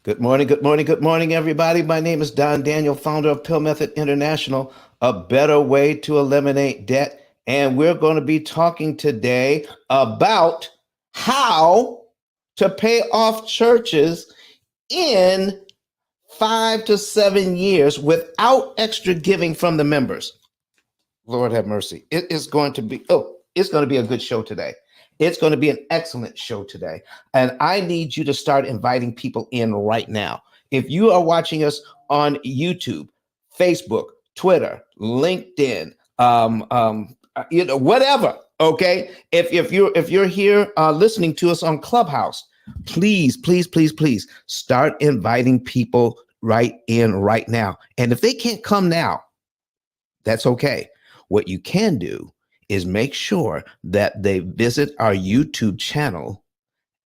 Good morning, everybody. My name is Don Daniel, founder of Pill Method International, a better way to eliminate debt. And we're going to be talking today about how to pay off churches in 5 to 7 years without extra giving from the members. Lord have mercy. It's going to be a good show today. It's going to be an excellent show today. And I need you to start inviting people in right now. If you are watching us on YouTube, Facebook, Twitter, LinkedIn, whatever. Okay. If you're here listening to us on Clubhouse, please start inviting people right in right now. And if they can't come now, that's okay. What you can do is make sure that they visit our YouTube channel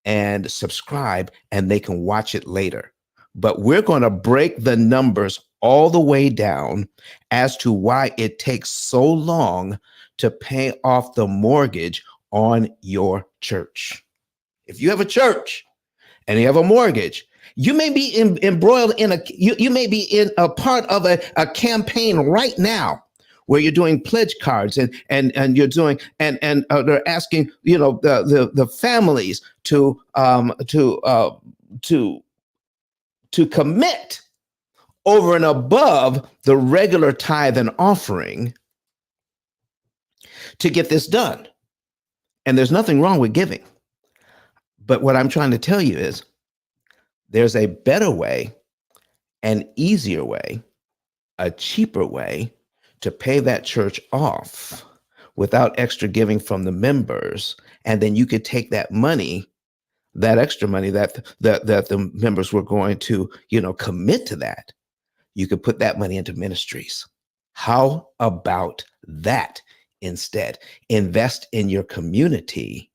and subscribe, and they can watch it later. But we're going to break the numbers all the way down as to why it takes so long to pay off the mortgage on your church. If you have a church and you have a mortgage, you may be embroiled in you may be in a part of a campaign right now where you're doing pledge cards and you're doing and they're asking the families to commit over and above the regular tithe and offering to get this done. And there's nothing wrong with giving. But what I'm trying to tell you is there's a better way, an easier way, a cheaper way to pay that church off without extra giving from the members. And then you could take that money, that extra money that the members were going to, commit to that. You could put that money into ministries. How about that instead? Invest in your community.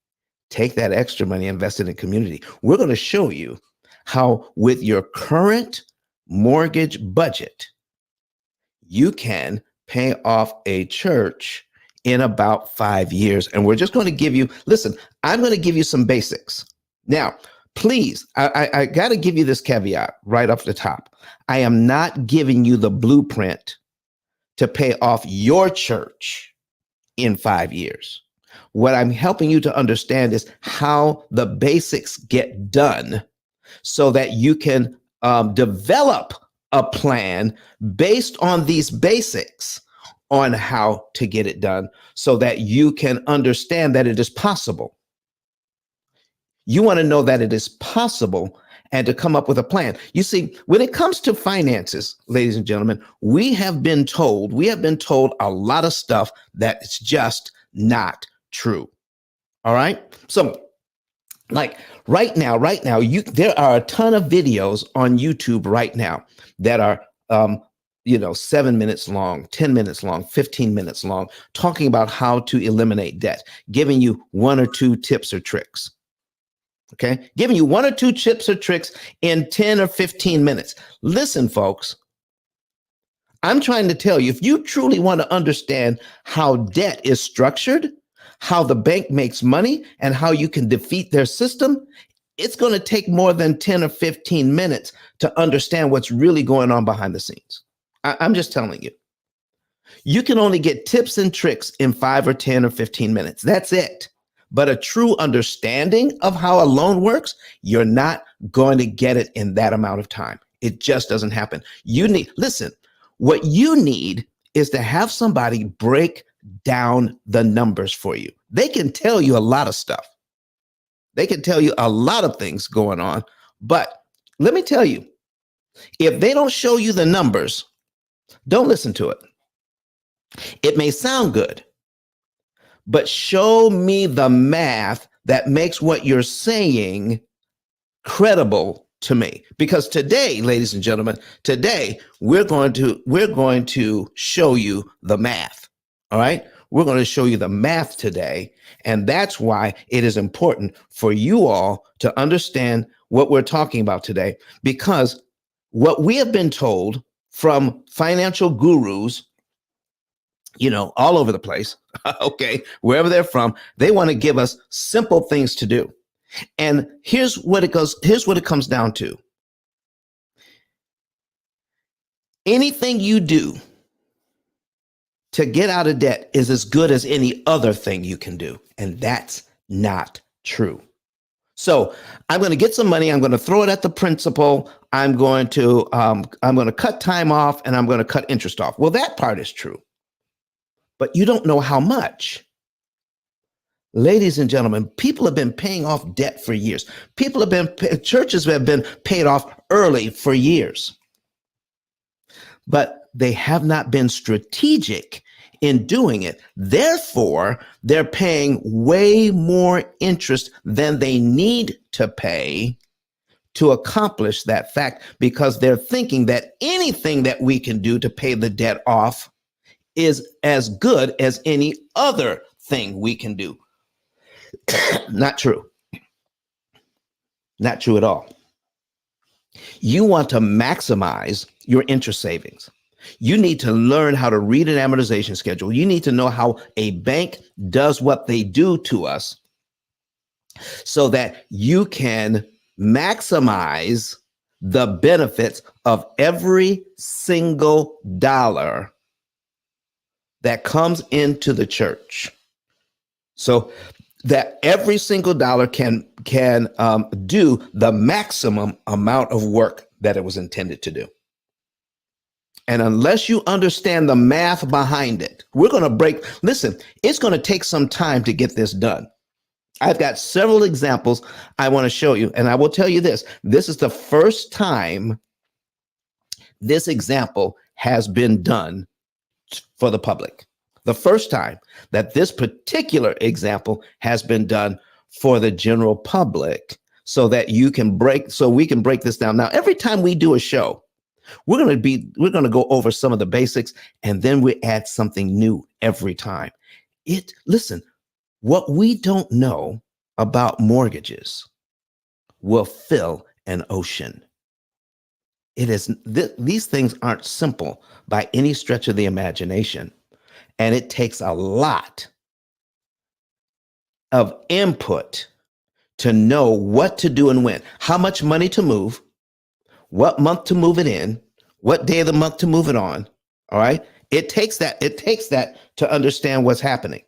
Take that extra money, invest it in community. We're going to show you how with your current mortgage budget, you can pay off a church in about 5 years. And we're just going to give you, I'm going to give you some basics. Now, please, I got to give you this caveat right off the top. I am not giving you the blueprint to pay off your church in 5 years. What I'm helping you to understand is how the basics get done so that you can develop a plan based on these basics on how to get it done so that you can understand that it is possible. You want to know that it is possible and to come up with a plan. You see, when it comes to finances, ladies and gentlemen, we have been told a lot of stuff that is just not true. All right. So like right now, there are a ton of videos on YouTube right now that are, 7 minutes long, 10 minutes long, 15 minutes long, talking about how to eliminate debt, giving you one or two tips or tricks. Okay. Giving you one or two tips or tricks in 10 or 15 minutes. Listen, folks, I'm trying to tell you, if you truly want to understand how debt is structured, how the bank makes money, and how you can defeat their system, it's going to take more than 10 or 15 minutes to understand what's really going on behind the scenes. I'm just telling you. You can only get tips and tricks in 5 or 10 or 15 minutes. That's it. But a true understanding of how a loan works, you're not going to get it in that amount of time. It just doesn't happen. What you need is to have somebody break down the numbers for you. They can tell you a lot of stuff. They can tell you a lot of things going on. But let me tell you, if they don't show you the numbers, don't listen to it. It may sound good, but show me the math that makes what you're saying credible to me. Because today, ladies and gentlemen, we're going to show you the math. All right. We're going to show you the math today. And that's why it is important for you all to understand what we're talking about today, because what we have been told from financial gurus, all over the place, okay, wherever they're from, they want to give us simple things to do. And here's what it comes down to. Anything you do to get out of debt is as good as any other thing you can do. And that's not true. So I'm going to get some money. I'm going to throw it at the principal. I'm going to cut time off, and I'm going to cut interest off. Well, that part is true, but you don't know how much. Ladies and gentlemen, people have been paying off debt for years. Churches have been paid off early for years, but they have not been strategic in doing it. Therefore, they're paying way more interest than they need to pay to accomplish that fact, because they're thinking that anything that we can do to pay the debt off is as good as any other thing we can do. Not true. Not true at all. You want to maximize your interest savings. You need to learn how to read an amortization schedule. You need to know how a bank does what they do to us so that you can maximize the benefits of every single dollar that comes into the church. So that every single dollar can do the maximum amount of work that it was intended to do. And unless you understand the math behind it, listen, it's going to take some time to get this done. I've got several examples I want to show you. And I will tell you this is the first time this example has been done for the public. The first time that this particular example has been done for the general public, so that we can break this down. Now, every time we do a show, we're going to go over some of the basics, and then we add something new every time. Listen, what we don't know about mortgages will fill an ocean. These things aren't simple by any stretch of the imagination. And it takes a lot of input to know what to do and when, how much money to move, what month to move it in, what day of the month to move it on. All right. It takes that to understand what's happening.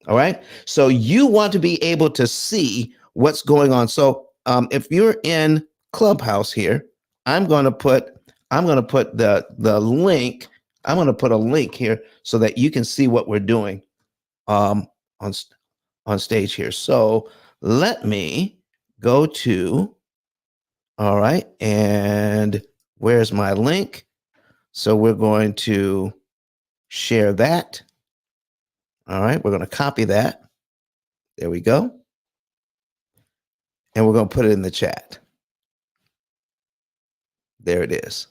All right. So you want to be able to see what's going on. So if you're in Clubhouse here, I'm going to put the link. I'm going to put a link here so that you can see what we're doing on stage here. So let me go to, all right, and where's my link? So we're going to share that. All right, we're going to copy that. There we go. And we're going to put it in the chat. There it is.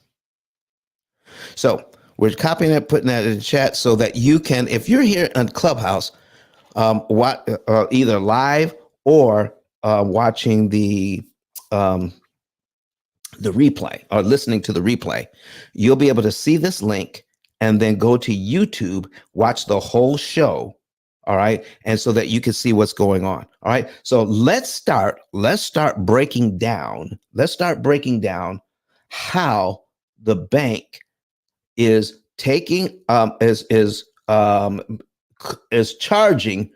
So we're copying it, putting that in the chat so that you can, if you're here on Clubhouse, either live or watching the replay or listening to the replay, you'll be able to see this link and then go to YouTube, watch the whole show. All right. And so that you can see what's going on. All right. So let's start breaking down. Let's start breaking down how the bank is taking is charging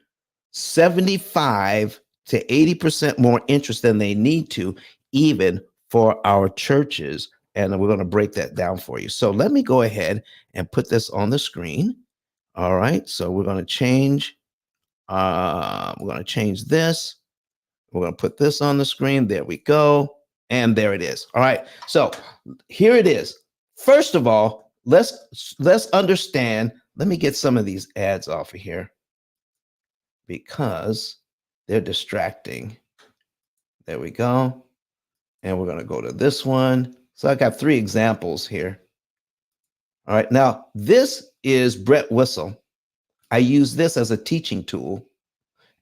75 to 80% more interest than they need to, even for our churches. And we're going to break that down for you. So let me go ahead and put this on the screen. All right. So we're going to change this. We're going to put this on the screen. There we go. And there it is. All right. So here it is. First of all, let's understand. Let me get some of these ads off of here because they're distracting. There we go. And we're going to go to this one. So I got 3 examples here. All right. Now, this is Brett Whistle. I use this as a teaching tool.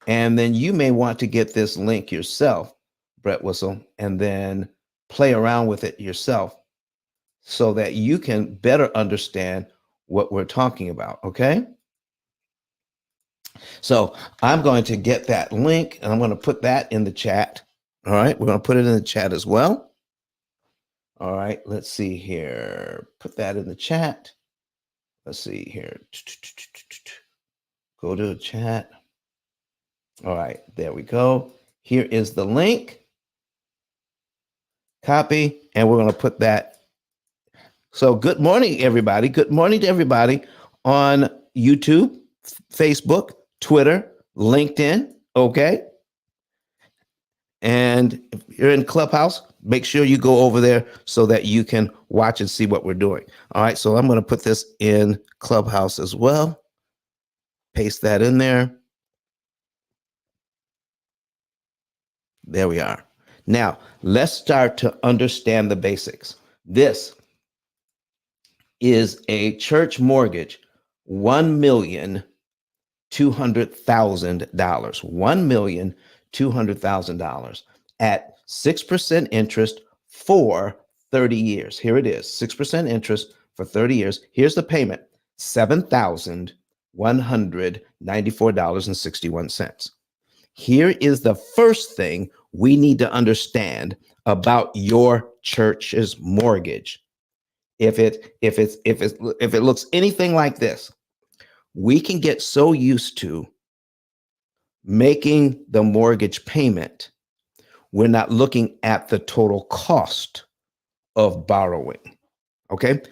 And then you may want to get this link yourself, Brett Whistle, and then play around with it yourself so that you can better understand what we're talking about. Okay. So I'm going to get that link and I'm going to put that in the chat. All right. We're going to put it in the chat as well. All right, let's see here. Put that in the chat. Let's see here. Go to the chat. All right, there we go. Here is the link. Copy, and we're going to put that. So, good morning, everybody. Good morning to everybody on YouTube, Facebook, Twitter, LinkedIn. Okay. And if you're in Clubhouse, make sure you go over there so that you can watch and see what we're doing. All right. So, I'm going to put this in Clubhouse as well. Paste that in there. There we are. Now, let's start to understand the basics. This is a church mortgage, $1,200,000. $1,200,000 at 6% interest for 30 years. Here it is, 6% interest for 30 years. Here's the payment, $7,194.61. Here is the first thing we need to understand about your church's mortgage. If it looks anything like this, we can get so used to making the mortgage payment, we're not looking at the total cost of borrowing. Okay?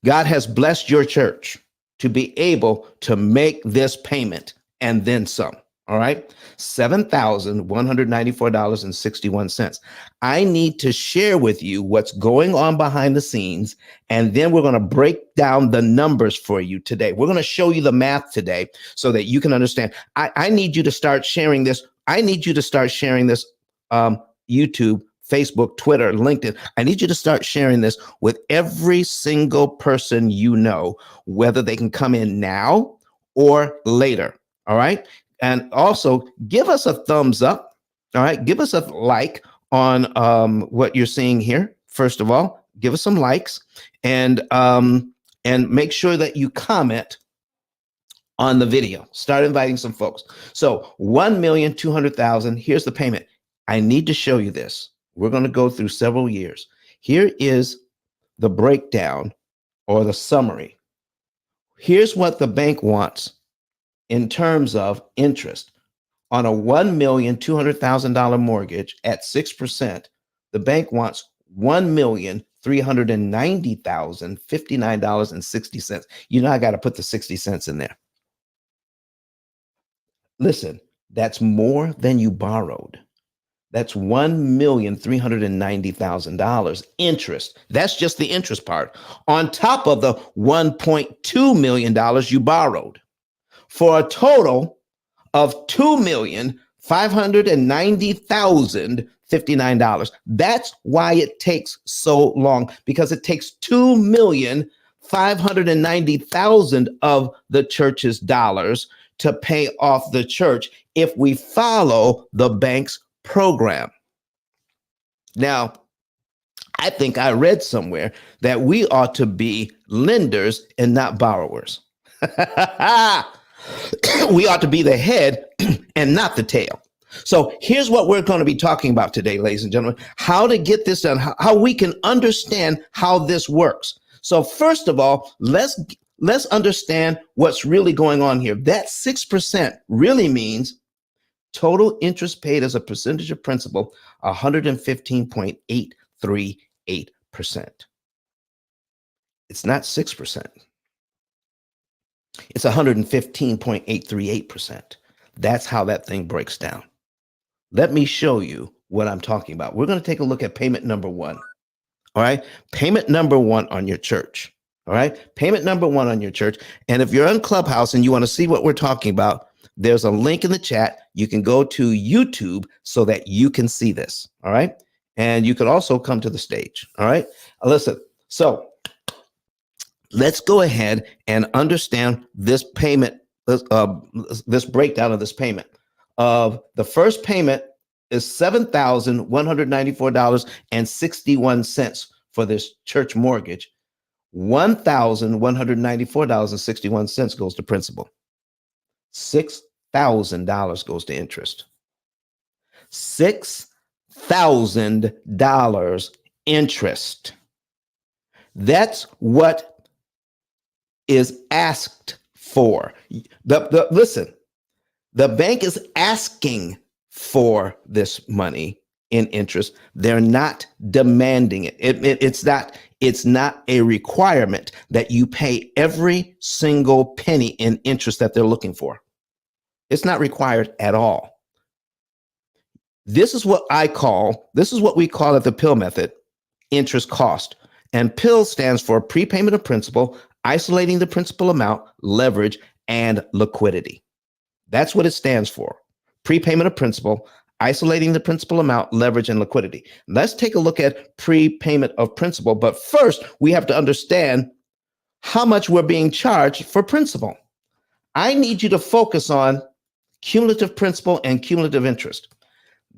God has blessed your church to be able to make this payment and then some. All right. $7,194.61. I need to share with you what's going on behind the scenes. And then we're going to break down the numbers for you today. We're going to show you the math today so that you can understand. I need you to start sharing this. I need you to start sharing this YouTube, Facebook, Twitter, LinkedIn. I need you to start sharing this with every single person you know, whether they can come in now or later. All right. And also give us a thumbs up. All right. Give us a like on what you're seeing here. First of all, give us some likes and make sure that you comment on the video. Start inviting some folks. So 1,200,000. Here's the payment. I need to show you this. We're going to go through several years. Here is the breakdown or the summary. Here's what the bank wants in terms of interest. On a $1,200,000 mortgage at 6%, the bank wants $1,390,059.60. You know, I got to put the 60 cents in there. Listen, that's more than you borrowed. That's $1,390,000 interest. That's just the interest part on top of the $1.2 million you borrowed for a total of $2,590,059. That's why it takes so long, because it takes $2,590,000 of the church's dollars to pay off the church if we follow the bank's program. Now, I think I read somewhere that we ought to be lenders and not borrowers. We ought to be the head and not the tail. So here's what we're going to be talking about today, ladies and gentlemen, how to get this done, how we can understand how this works. So first of all, let's understand what's really going on here. That 6% really means total interest paid as a percentage of principal, 115.838%. It's not 6%. It's 115.838%. That's how that thing breaks down. Let me show you what I'm talking about. We're going to take a look at payment number one. All right. Payment number one on your church. All right. Payment number one on your church. And if you're on Clubhouse and you want to see what we're talking about, there's a link in the chat. You can go to YouTube so that you can see this. All right. And you can also come to the stage. All right. Listen. So let's go ahead and understand this payment, this breakdown of this payment. Of the first payment is $7,194.61 for this church mortgage. $1,194.61 goes to principal. $6,000 goes to interest. $6,000 interest. That's what is asked for. Listen, the bank is asking for this money in interest. They're not demanding it. It's not a requirement that you pay every single penny in interest that they're looking for. It's not required at all. This is what we call at the P.I.L.L method, interest cost. And P.I.L.L stands for prepayment of principal, isolating the principal amount, leverage, and liquidity. That's what it stands for. Prepayment of principal, isolating the principal amount, leverage, and liquidity. Let's take a look at prepayment of principal. But first, we have to understand how much we're being charged for principal. I need you to focus on cumulative principal and cumulative interest.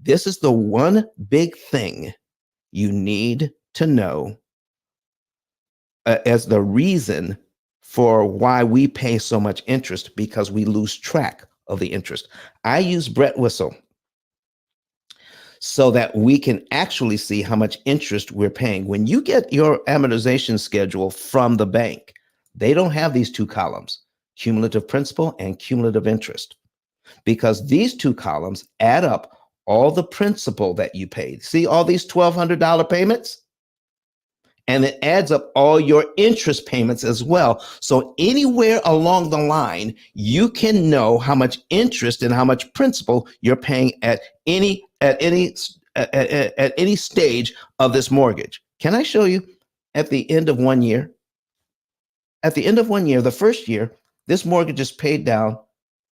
This is the one big thing you need to know as the reason for why we pay so much interest, because we lose track of the interest. I use Brett Whistle so that we can actually see how much interest we're paying. When you get your amortization schedule from the bank, they don't have these two columns, cumulative principal and cumulative interest, because these two columns add up all the principal that you paid. See all these $1,200 payments? And it adds up all your interest payments as well. So anywhere along the line, you can know how much interest and how much principal you're paying at any stage of this mortgage. Can I show you at the end of 1 year? At the end of 1 year, the first year, this mortgage is paid down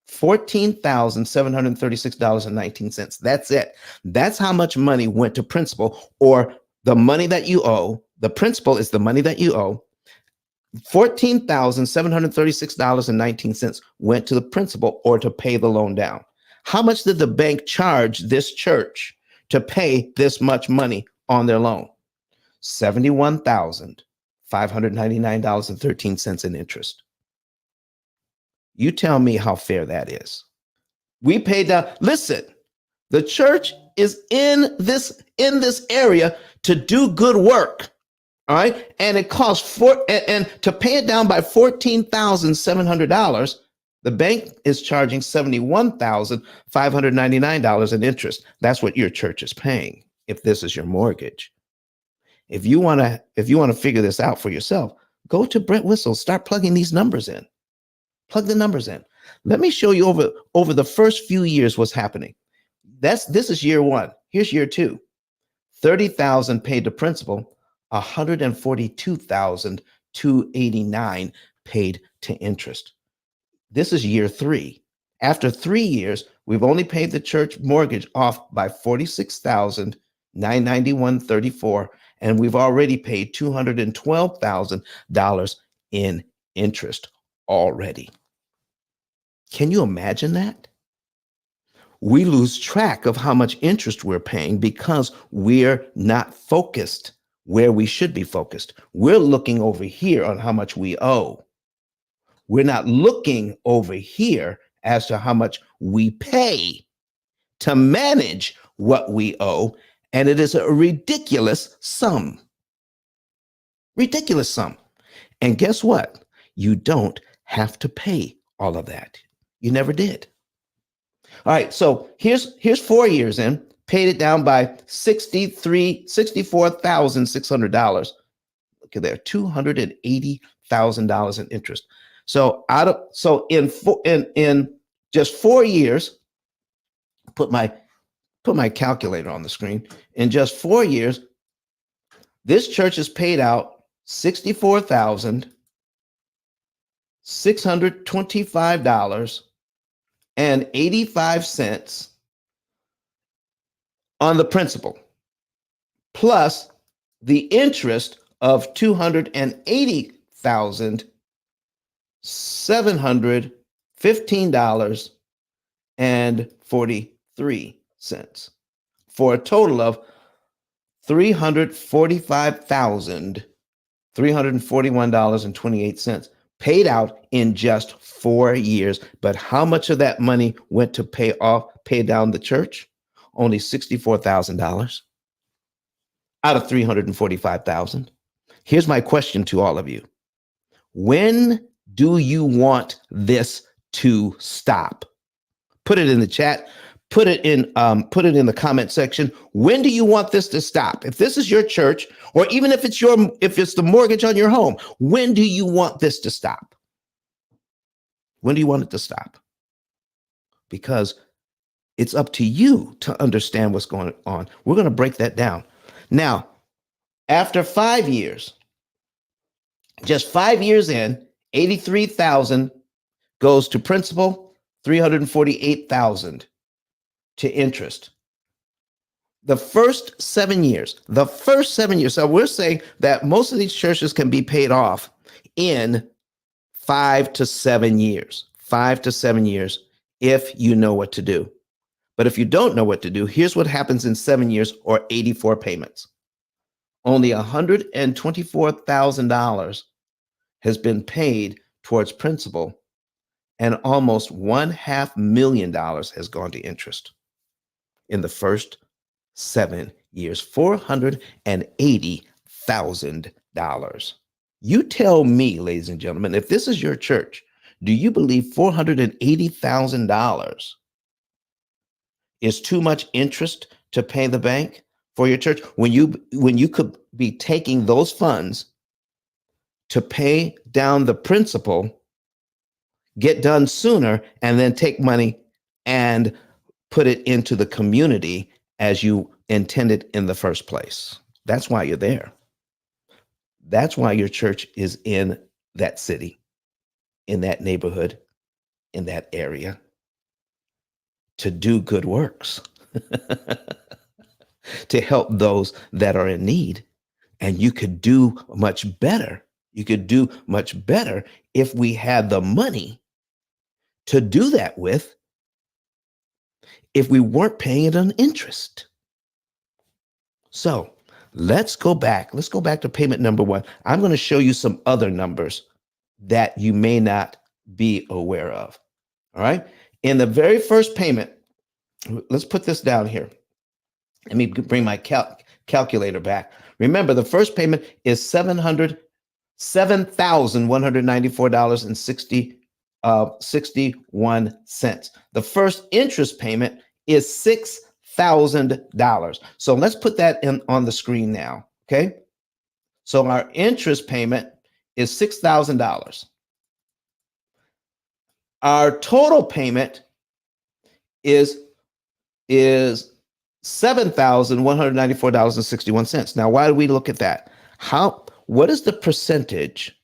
$14,736.19. That's it. That's how much money went to principal, or the money that you owe. The principal is the money that you owe. $14,736.19 went to the principal, or to pay the loan down. How much did the bank charge this church to pay this much money on their loan? $71,599.13 in interest. You tell me how fair that is. We paid down. Listen, the church is in this area to do good work. All right. And it costs and to pay it down by $14,700, the bank is charging $71,599 in interest. That's what your church is paying if this is your mortgage. If you want to figure this out for yourself, go to Brett Whistle, start plugging these numbers in. Plug the numbers in. Let me show you over the first few years what's happening. This is year one. Here's year two. $30,000 paid to principal, $142,289 paid to interest. This is year three. After 3 years, we've only paid the church mortgage off by $46,991.34, and we've already paid $212,000 in interest already. Can you imagine that? We lose track of how much interest we're paying because we're not focused where we should be focused. We're looking over here on how much we owe. We're not looking over here as to how much we pay to manage what we owe. And it is a ridiculous sum. Ridiculous sum. And guess what? You don't have to pay all of that. You never did. All right, so here's 4 years in, paid it down by $64,600. Look at there, $280,000 in interest. So in just 4 years, put my calculator on the screen. In just 4 years, this church has paid out $64,625.85 on the principal, plus the interest of $280,715.43, for a total of $345,341.28 paid out in just 4 years. But how much of that money went to pay down the church? Only $64,000. out of 345,000. Here's my question to all of you. When do you want this to stop? Put it in the chat. Put it in the comment section. When do you want this to stop? If this is your church, or even if it's the mortgage on your home, when do you want this to stop? When do you want it to stop? Because it's up to you to understand what's going on. We're going to break that down. Now, after 5 years, just 5 years in, 83,000 goes to principal, 348,000 to interest. The first 7 years, so we're saying that most of these churches can be paid off in 5 to 7 years, 5 to 7 years, if you know what to do. But if you don't know what to do, here's what happens in 7 years or 84 payments. Only $124,000 has been paid towards principal, and almost $500,000 has gone to interest in the first 7 years. $480,000. You tell me, ladies and gentlemen, if this is your church, do you believe $480,000 is too much interest to pay the bank for your church when you could be taking those funds to pay down the principal, get done sooner, and then take money and put it into the community as you intended in the first place? That's why you're there. That's why your church is in that city, in that neighborhood, in that area, to do good works, to help those that are in need. And you could do much better. You could do much better if we had the money to do that with, if we weren't paying it on interest. So let's go back. Let's go back to payment number 1. I'm going to show you some other numbers that you may not be aware of. All right. In the very first payment, let's put this down here. Let me bring my calculator back. Remember, the first payment is $7,194.61. The first interest payment is $6,000. So let's put that on the screen now. Okay. So our interest payment is $6,000. Our total payment is $7,194.61. Now, why do we look at that? What is the percentage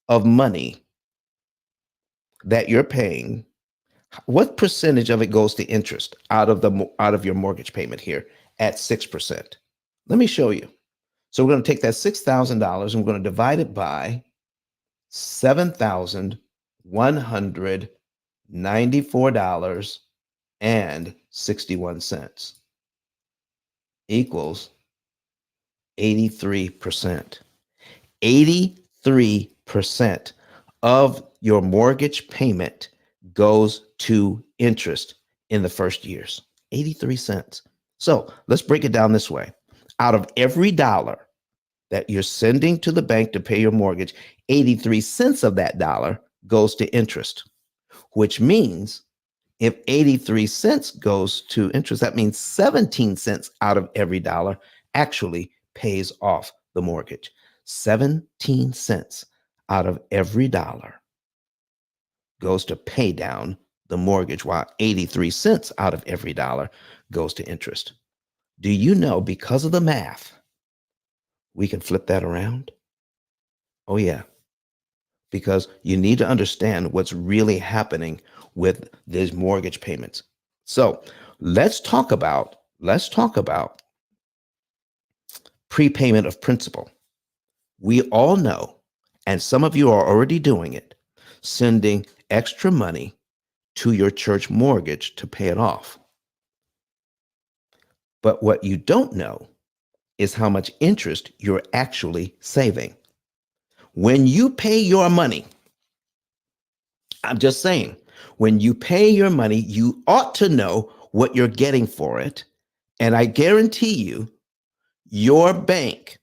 of money that you're paying? What percentage of it goes to interest out of your mortgage payment here at 6%? Let me show you. So we're going to take that $6,000 and we're going to divide it by $7,194.61 equals 83%. 83% of your mortgage payment goes to interest in the first years. 83 cents. So let's break it down this way. Out of every dollar that you're sending to the bank to pay your mortgage, 83 cents of that dollar goes to interest, which means if 83 cents goes to interest, that means 17 cents out of every dollar actually pays off the mortgage. 17 cents out of every dollar goes to pay down the mortgage, while 83 cents out of every dollar goes to interest. Do you know, because of the math, we can flip that around? Oh, yeah. Because you need to understand what's really happening with these mortgage payments. So let's talk about prepayment of principal. We all know, and some of you are already doing it, sending extra money to your church mortgage to pay it off. But what you don't know is how much interest you're actually saving. When you pay your money, I'm just saying, when you pay your money, you ought to know what you're getting for it. And I guarantee you, your bank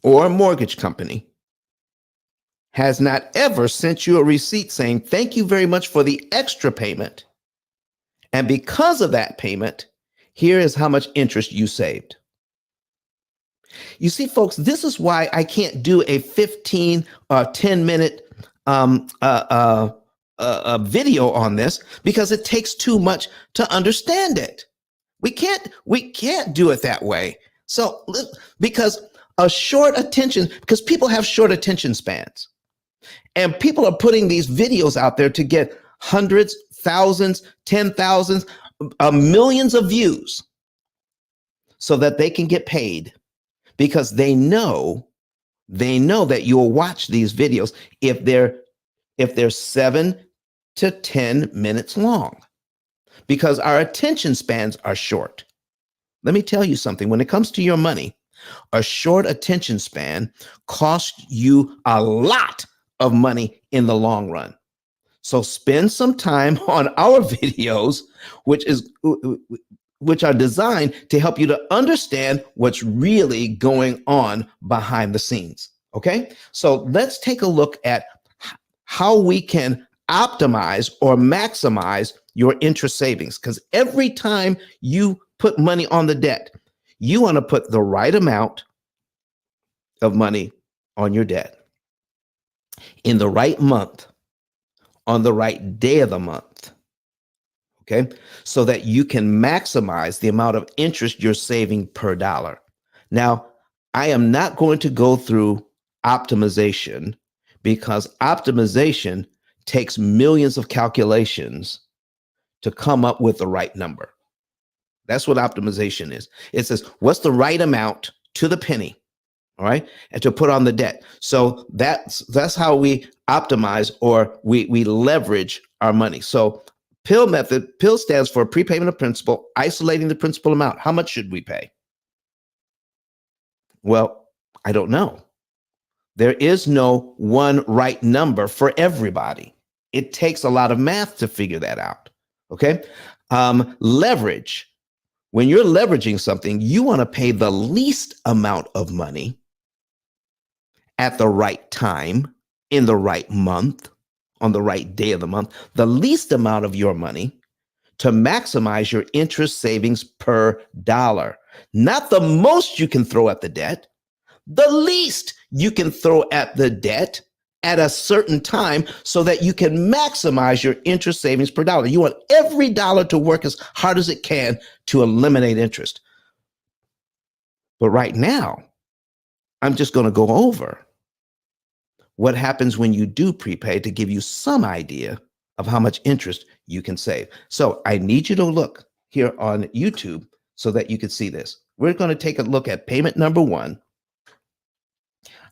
or mortgage company has not ever sent you a receipt saying, thank you very much for the extra payment. And because of that payment, here is how much interest you saved. You see, folks, this is why I can't do a 15 or 10-minute video on this, because it takes too much to understand it. We can't do it that way. So, because people have short attention spans. And people are putting these videos out there to get hundreds, thousands, 10,000s, millions of views so that they can get paid, because they know that you'll watch these videos if they're 7 to 10 minutes long, because our attention spans are short. Let me tell you something. When it comes to your money, a short attention span costs you a lot of money in the long run. So spend some time on our videos, which are designed to help you to understand what's really going on behind the scenes. Okay, so let's take a look at how we can optimize or maximize your interest savings. Because every time you put money on the debt, you want to put the right amount of money on your debt in the right month, on the right day of the month. Okay, so that you can maximize the amount of interest you're saving per dollar. Now, I am not going to go through optimization, because optimization takes millions of calculations to come up with the right number. That's what optimization is. It says, what's the right amount to the penny? All right, and to put on the debt. So that's how we optimize, or we leverage our money. So P.I.L.L method, P.I.L.L stands for prepayment of principal, isolating the principal amount. How much should we pay? Well, I don't know. There is no one right number for everybody. It takes a lot of math to figure that out. Okay. Leverage. When you're leveraging something, you want to pay the least amount of money at the right time, in the right month, on the right day of the month, the least amount of your money to maximize your interest savings per dollar. Not the most you can throw at the debt, the least you can throw at the debt at a certain time, so that you can maximize your interest savings per dollar. You want every dollar to work as hard as it can to eliminate interest. But right now, I'm just going to go over what happens when you do prepay to give you some idea of how much interest you can save. So I need you to look here on YouTube so that you can see this. We're going to take a look at payment number 1.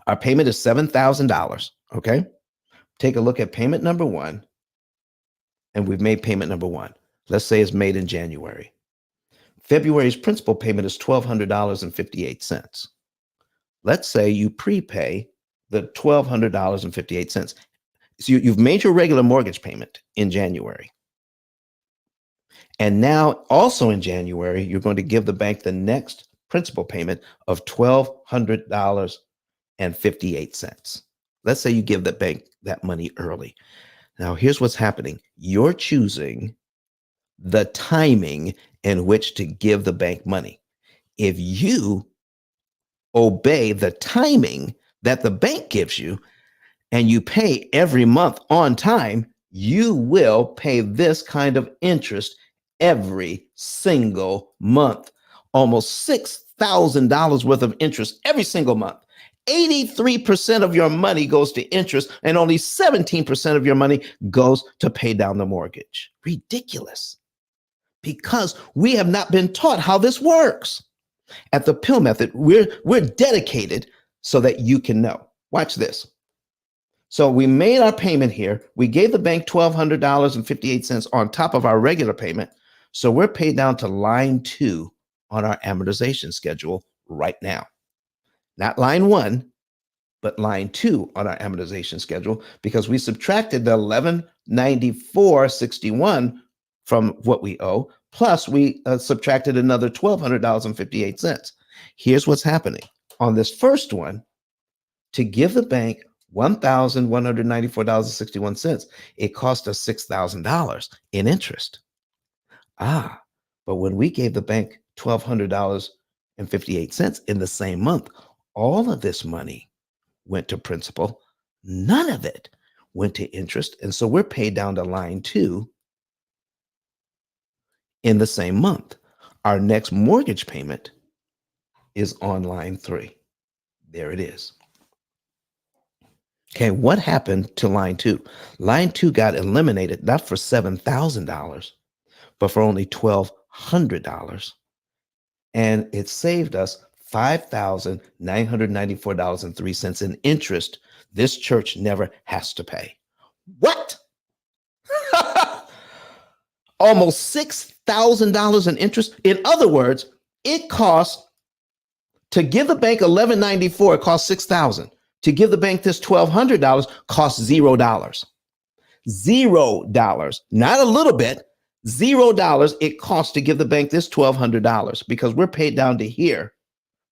Our payment is $7,000. Okay. Take a look at payment number 1. And we've made payment number 1. Let's say it's made in January. February's principal payment is $1,200.58. Let's say you prepay the $1,200.58. So you've made your regular mortgage payment in January. And now also in January, you're going to give the bank the next principal payment of $1,200.58. Let's say you give the bank that money early. Now, here's what's happening. You're choosing the timing in which to give the bank money. If you obey the timing that the bank gives you and you pay every month on time, you will pay this kind of interest every single month. Almost $6,000 worth of interest every single month. 83% of your money goes to interest, and only 17% of your money goes to pay down the mortgage. Ridiculous. Because we have not been taught how this works. At the P.I.L.L method, we're dedicated so that you can know. Watch this. So we made our payment here. We gave the bank $1,200.58 on top of our regular payment. So we're paid down to line 2 on our amortization schedule right now. Not line 1, but line 2 on our amortization schedule, because we subtracted the $1,194.61 from what we owe, plus we subtracted another $1,200.58. Here's what's happening. On this first one, to give the bank $1,194.61, it cost us $6,000 in interest. But when we gave the bank $1,200.58 in the same month, all of this money went to principal. None of it went to interest. And so we're paid down to line 2 in the same month. Our next mortgage payment is on line 3. There it is. Okay, what happened to line 2? Line 2 got eliminated, not for $7,000, but for only $1,200. And it saved us $5,994.03 in interest this church never has to pay. What? Almost $6,000 in interest. In other words, it costs to give the bank $1,194, it costs $6,000. To give the bank this $1,200 costs $0. $0. Not a little bit. $0 it costs to give the bank this $1,200 because we're paid down to here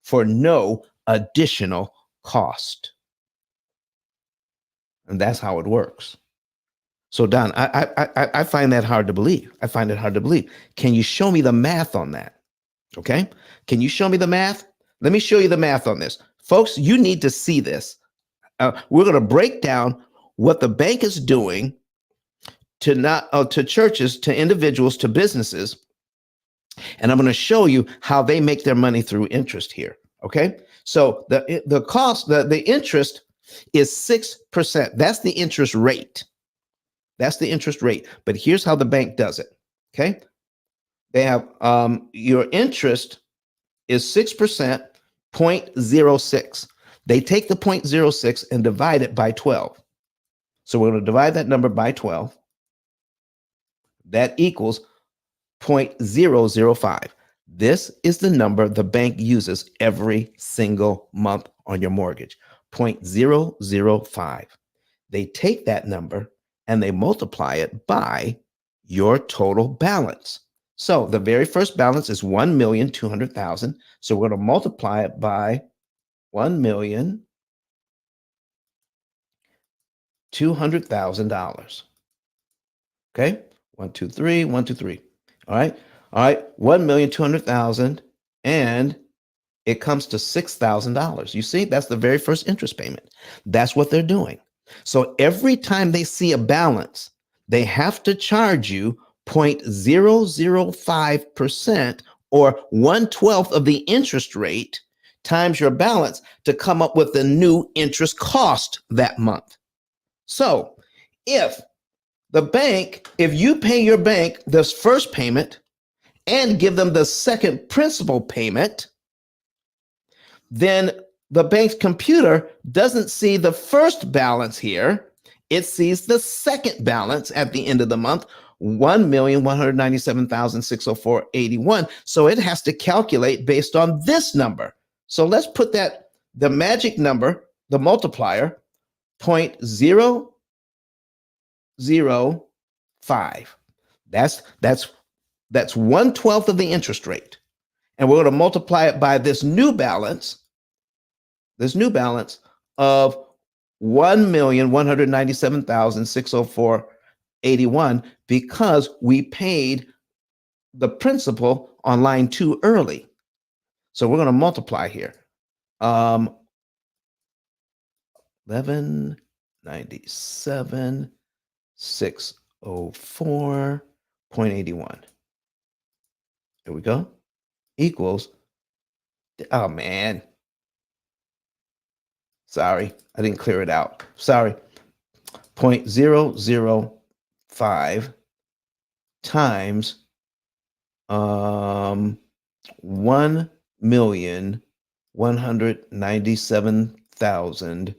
for no additional cost. And that's how it works. So Don, I find that hard to believe. I find it hard to believe. Can you show me the math on that? Okay. Can you show me the math? Let me show you the math on this. Folks, you need to see this. We're going to break down what the bank is doing to churches, to individuals, to businesses. And I'm going to show you how they make their money through interest here. Okay. So the cost, the interest is 6%. That's the interest rate. That's the interest rate. But here's how the bank does it. Okay. They have your interest is 6%, 0.06. They take the 0.06 and divide it by 12. So we're going to divide that number by 12. That equals 0.005. This is the number the bank uses every single month on your mortgage, 0.005. They take that number and they multiply it by your total balance. So the very first balance is $1,200,000. So we're going to multiply it by $1,200,000. Okay, 1, 2, 3, 1, 2, 3. All right, 1,200,000, and it comes to $6,000. You see, that's the very first interest payment. That's what they're doing. So every time they see a balance, they have to charge you 0.005% or 1/12 of the interest rate times your balance to come up with the new interest cost that month. So if you pay your bank this first payment and give them the second principal payment, then the bank's computer doesn't see the first balance here. It sees the second balance at the end of the month, $1,197,604.81. So it has to calculate based on this number. So let's put the magic number, the multiplier, 0.005. That's 1/12 of the interest rate. And we're going to multiply it by this new balance of $1,197,604.81 because we paid the principal on line 2 early. So we're going to multiply here. 1,197,604.81. There we go. Equals, oh man. Sorry, I didn't clear it out. Sorry. 0.005 times 1,197,604,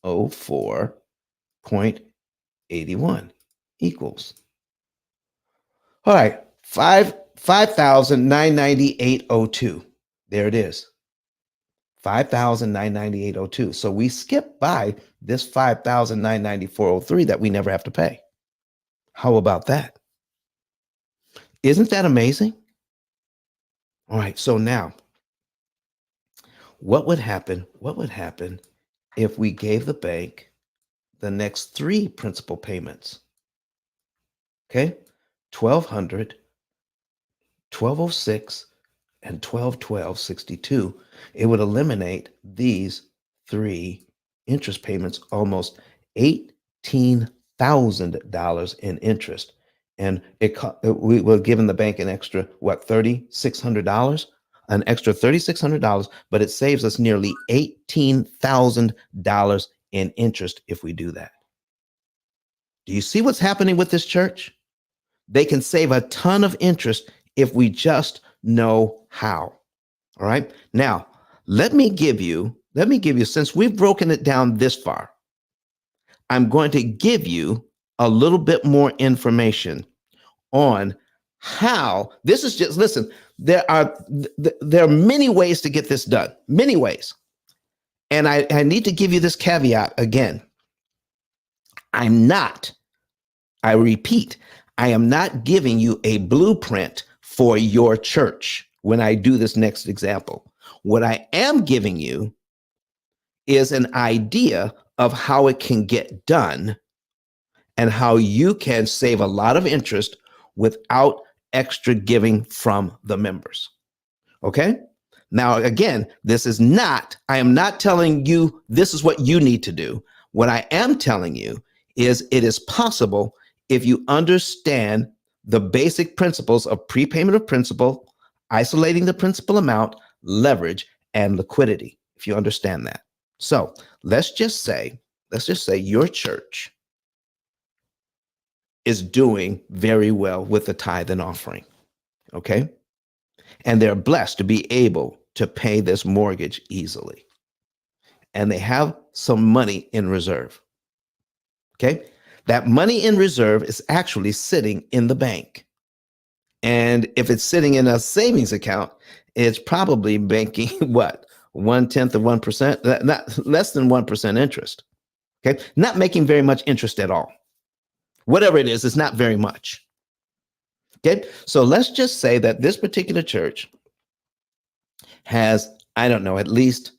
$604.81 equals. All right, 5,998.02. There it is. 5,998.02. So we skip by this 5,994.03 that we never have to pay. How about that? Isn't that amazing? All right. So now, what would happen? What would happen if we gave the bank the next three principal payments? Okay. 1200, 1206, and 1212.62. It would eliminate these three interest payments, almost $18,000 in interest. And we were giving the bank an extra, what, $3,600? An extra $3,600, but it saves us nearly $18,000 in interest if we do that. Do you see what's happening with this church? They can save a ton of interest if we just know how. All right. Now, let me give you, since we've broken it down this far, I'm going to give you a little bit more information on how this is just, listen, there are many ways to get this done, many ways. And I need to give you this caveat again. I repeat, I am not giving you a blueprint for your church when I do this next example. What I am giving you is an idea of how it can get done and how you can save a lot of interest without extra giving from the members. Okay? Now, again, I am not telling you this is what you need to do. What I am telling you is it is possible if you understand the basic principles of prepayment of principal, isolating the principal amount, leverage, and liquidity, if you understand that. So let's just say your church is doing very well with the tithe and offering, okay? And they're blessed to be able to pay this mortgage easily. And they have some money in reserve, okay? That money in reserve is actually sitting in the bank. And if it's sitting in a savings account, it's probably banking what? 0.1%, not less than 1% interest. Okay. Not making very much interest at all. Whatever it is, it's not very much. Okay. So let's just say that this particular church has, I don't know, at least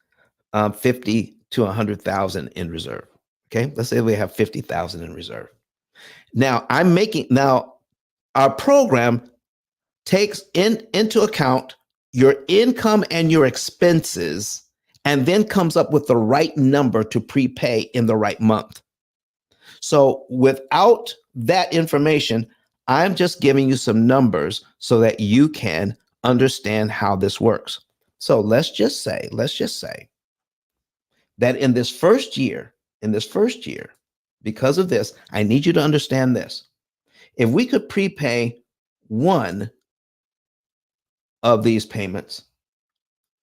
50 to 100,000 in reserve. Okay. Let's say we have 50,000 in reserve. Now our program takes into account your income and your expenses, and then comes up with the right number to prepay in the right month. So without that information, I'm just giving you some numbers so that you can understand how this works. So let's just say that in this first year, because of this, I need you to understand this. If we could prepay one of these payments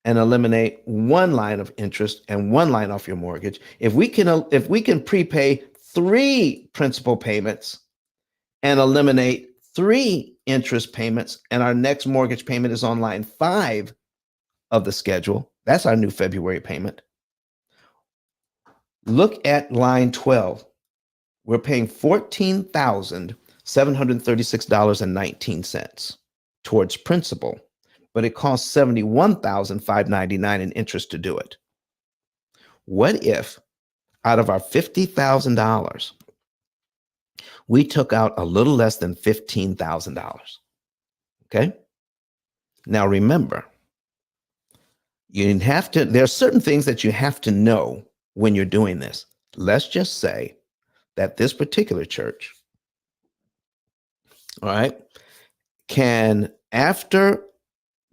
and eliminate one line of interest and one line off your mortgage, if we can prepay three principal payments and eliminate three interest payments, and our next mortgage payment is on line 5 of the schedule, that's our new February payment. Look at line 12. We're paying $14,736.19 towards principal, but it costs $71,599 in interest to do it. What if out of our $50,000, we took out a little less than $15,000? Okay. Now remember, there are certain things that you have to know when you're doing this. Let's just say that this particular church, all right, can, after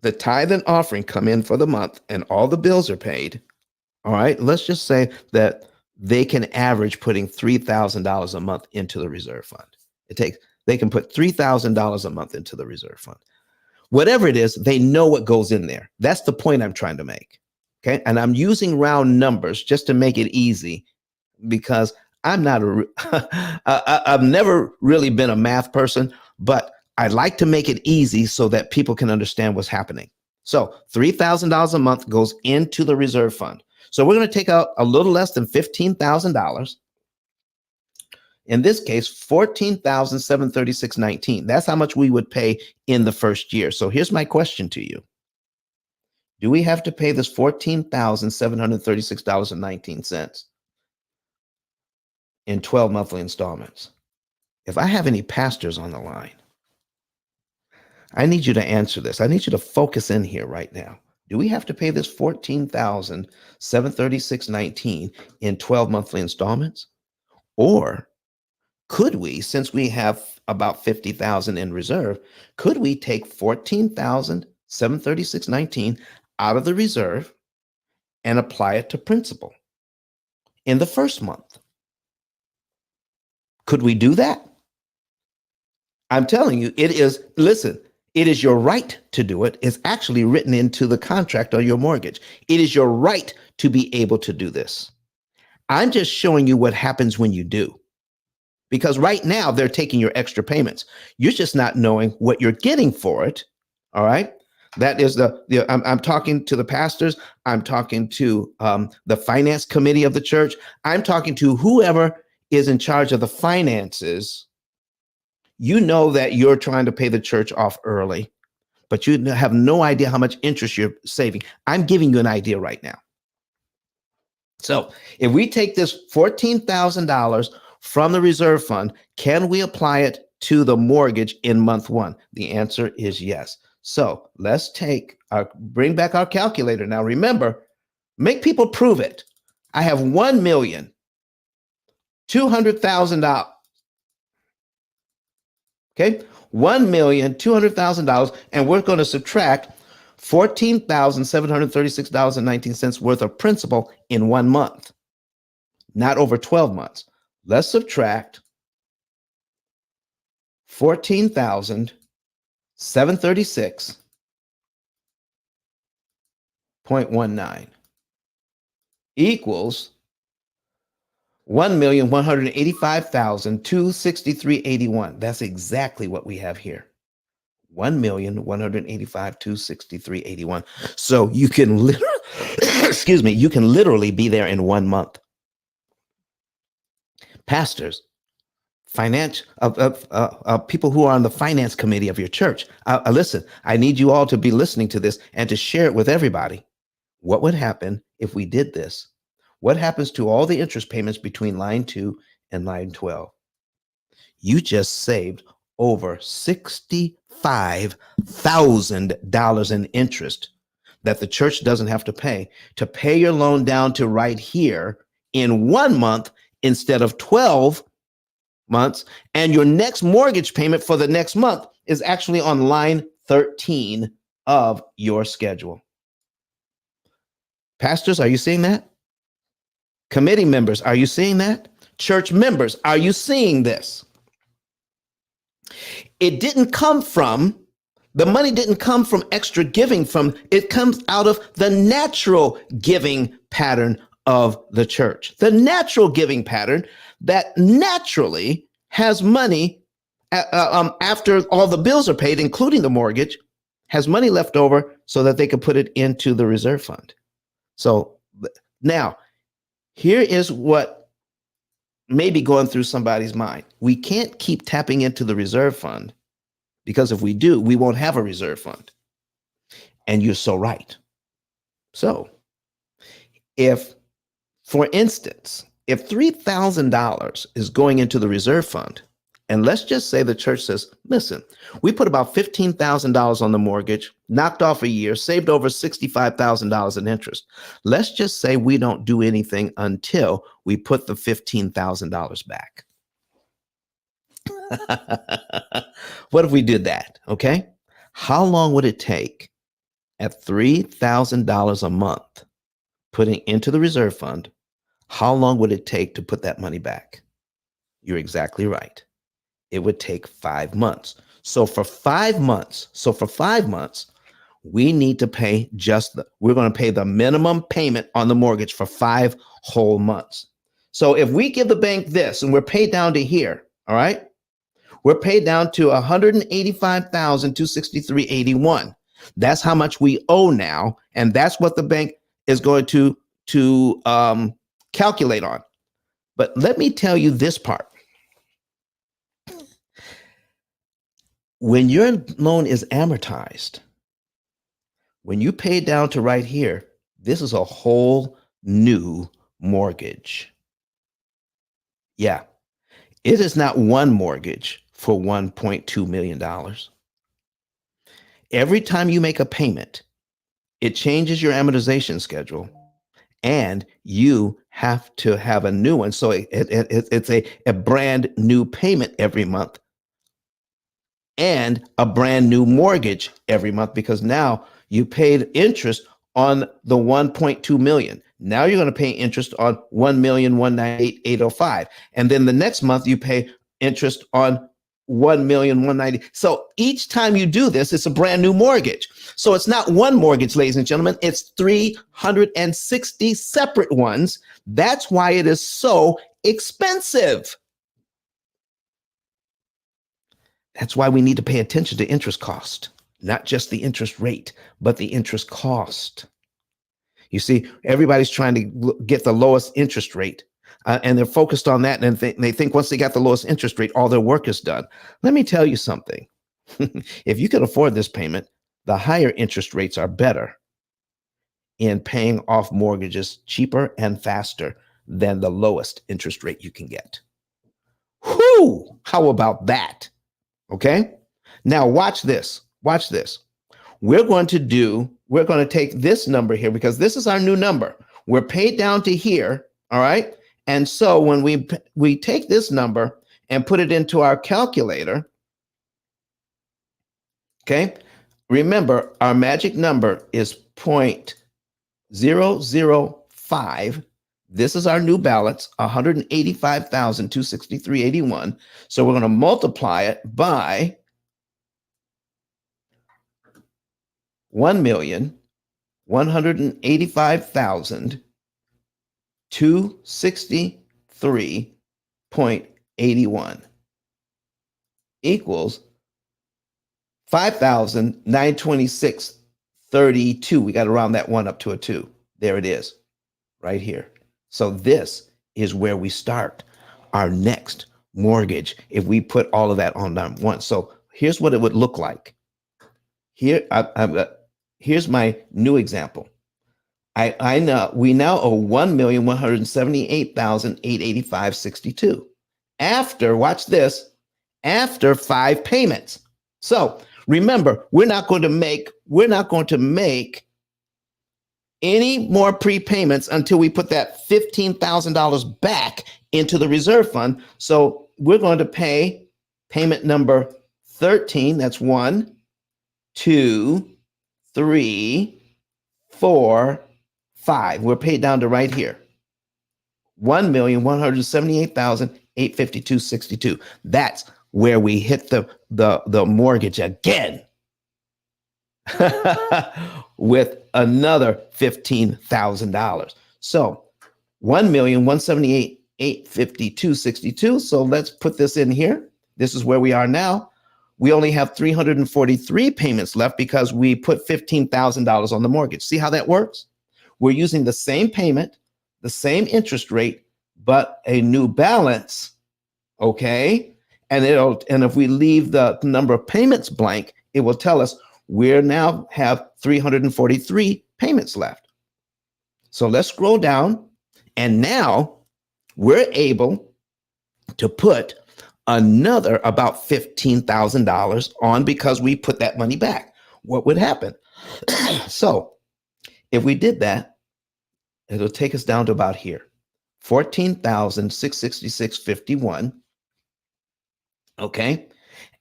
the tithe and offering come in for the month and all the bills are paid, all right, let's just say that they can average putting $3,000 a month into the reserve fund. They can put $3,000 a month into the reserve fund. Whatever it is, they know what goes in there. That's the point I'm trying to make. Okay. And I'm using round numbers just to make it easy, because I've never really been a math person, but I like to make it easy so that people can understand what's happening. So $3,000 a month goes into the reserve fund. So we're going to take out a little less than $15,000. In this case, $14,736.19. That's how much we would pay in the first year. So here's my question to you. Do we have to pay this $14,736.19 in 12 monthly installments? If I have any pastors on the line, I need you to answer this. I need you to focus in here right now. Do we have to pay this $14,736.19 in 12 monthly installments? Or could we, since we have about 50,000 in reserve, could we take 14,736.19 out of the reserve and apply it to principal in the first month? Could we do that? I'm telling you, it is, listen, it is your right to do it. It's actually written into the contract on your mortgage. It is your right to be able to do this. I'm just showing you what happens when you do. Because right now they're taking your extra payments. You're just not knowing what you're getting for it. All right. That is I'm talking to the pastors. I'm talking to the finance committee of the church. I'm talking to whoever is in charge of the finances. You know that you're trying to pay the church off early, but you have no idea how much interest you're saving. I'm giving you an idea right now. So if we take this $14,000 from the reserve fund, can we apply it to the mortgage in month one? The answer is yes. So let's bring back our calculator. Now remember, make people prove it. I have $1,200,000. Okay, $1,200,000, and we're going to subtract $14,736.19 worth of principal in 1 month, not over 12 months. Let's subtract 14,736.19 equals 1,185,263.81. That's exactly what we have here. 1,185,263.81. So you can literally, excuse me, you can literally be there in 1 month. Pastors, finance people who are on the finance committee of your church, listen, I need you all to be listening to this and to share it with everybody. What would happen if we did this? What happens to all the interest payments between line 2 and line 12? You just saved over $65,000 in interest that the church doesn't have to pay your loan down to right here in 1 month instead of 12 months. And your next mortgage payment for the next month is actually on line 13 of your schedule. Pastors, are you seeing that? Committee members, are you seeing that? Church members, are you seeing this? It didn't come from, the money didn't come from extra giving it comes out of the natural giving pattern of the church. The natural giving pattern that naturally has money after all the bills are paid, including the mortgage, has money left over so that they can put it into the reserve fund. So now, here is what may be going through somebody's mind. We can't keep tapping into the reserve fund because if we do, we won't have a reserve fund. And you're so right. So if, for instance, if $3,000 is going into the reserve fund, and let's just say the church says, listen, we put about $15,000 on the mortgage, knocked off a year, saved over $65,000 in interest. Let's just say we don't do anything until we put the $15,000 back. What if we did that? Okay. How long would it take at $3,000 a month putting into the reserve fund? How long would it take to put that money back? You're exactly right. It would take 5 months. So for 5 months, we need to pay we're going to pay the minimum payment on the mortgage for 5 whole months. So if we give the bank this and we're paid down to here, all right, we're paid down to $185,263.81. That's how much we owe now. And that's what the bank is going to calculate on. But let me tell you this part. When your loan is amortized, When you pay down to right here, this is a whole new mortgage. Yeah, it is not one mortgage for $1.2 million. Every time you make a payment, it changes your amortization schedule and you have to have a new one. So it's a brand new payment every month and a brand new mortgage every month because now you paid interest on the 1.2 million. Now you're going to pay interest on 1,198,805. And then the next month you pay interest on 1,190. So each time you do this, it's a brand new mortgage. So it's not one mortgage, ladies and gentlemen, it's 360 separate ones. That's why it is so expensive. That's why we need to pay attention to interest cost, not just the interest rate, but the interest cost. You see, everybody's trying to get the lowest interest rate, and they're focused on that. And they think once they got the lowest interest rate, all their work is done. Let me tell you something. If you can afford this payment, the higher interest rates are better in paying off mortgages cheaper and faster than the lowest interest rate you can get. Whew! How about that? Okay. Now watch this. Watch this. We're going to take this number here because this is our new number. We're paid down to here. All right. And so when we take this number and put it into our calculator, okay, remember our magic number is 0.005. This is our new balance, 185,263.81. So we're going to multiply it by 1,185,263.81 equals 5,926.32. We got to round that one up to a 2. There it is, right here. So this is where we start our next mortgage if we put all of that on down once. So here's what it would look like. Here, here's my new example. I know we now owe 1,178,885.62 after, watch this, after 5 payments. So remember, we're not going to make any more prepayments until we put that $15,000 back into the reserve fund. So we're going to pay payment number 13. That's 1, 2, 3, 4, 5. We're paid down to right here. 1,178,852.62. That's where we hit the mortgage again. With another $15,000. So 1,178,852.62. So let's put this in here. This is where we are now. We only have 343 payments left because we put $15,000 on the mortgage. See how that works? We're using the same payment, the same interest rate, but a new balance. Okay. And if we leave the number of payments blank, it will tell us we now have 343 payments left. So let's scroll down. And now we're able to put another about $15,000 on because we put that money back. What would happen? So if we did that, it'll take us down to about here, 14,666.51. Okay.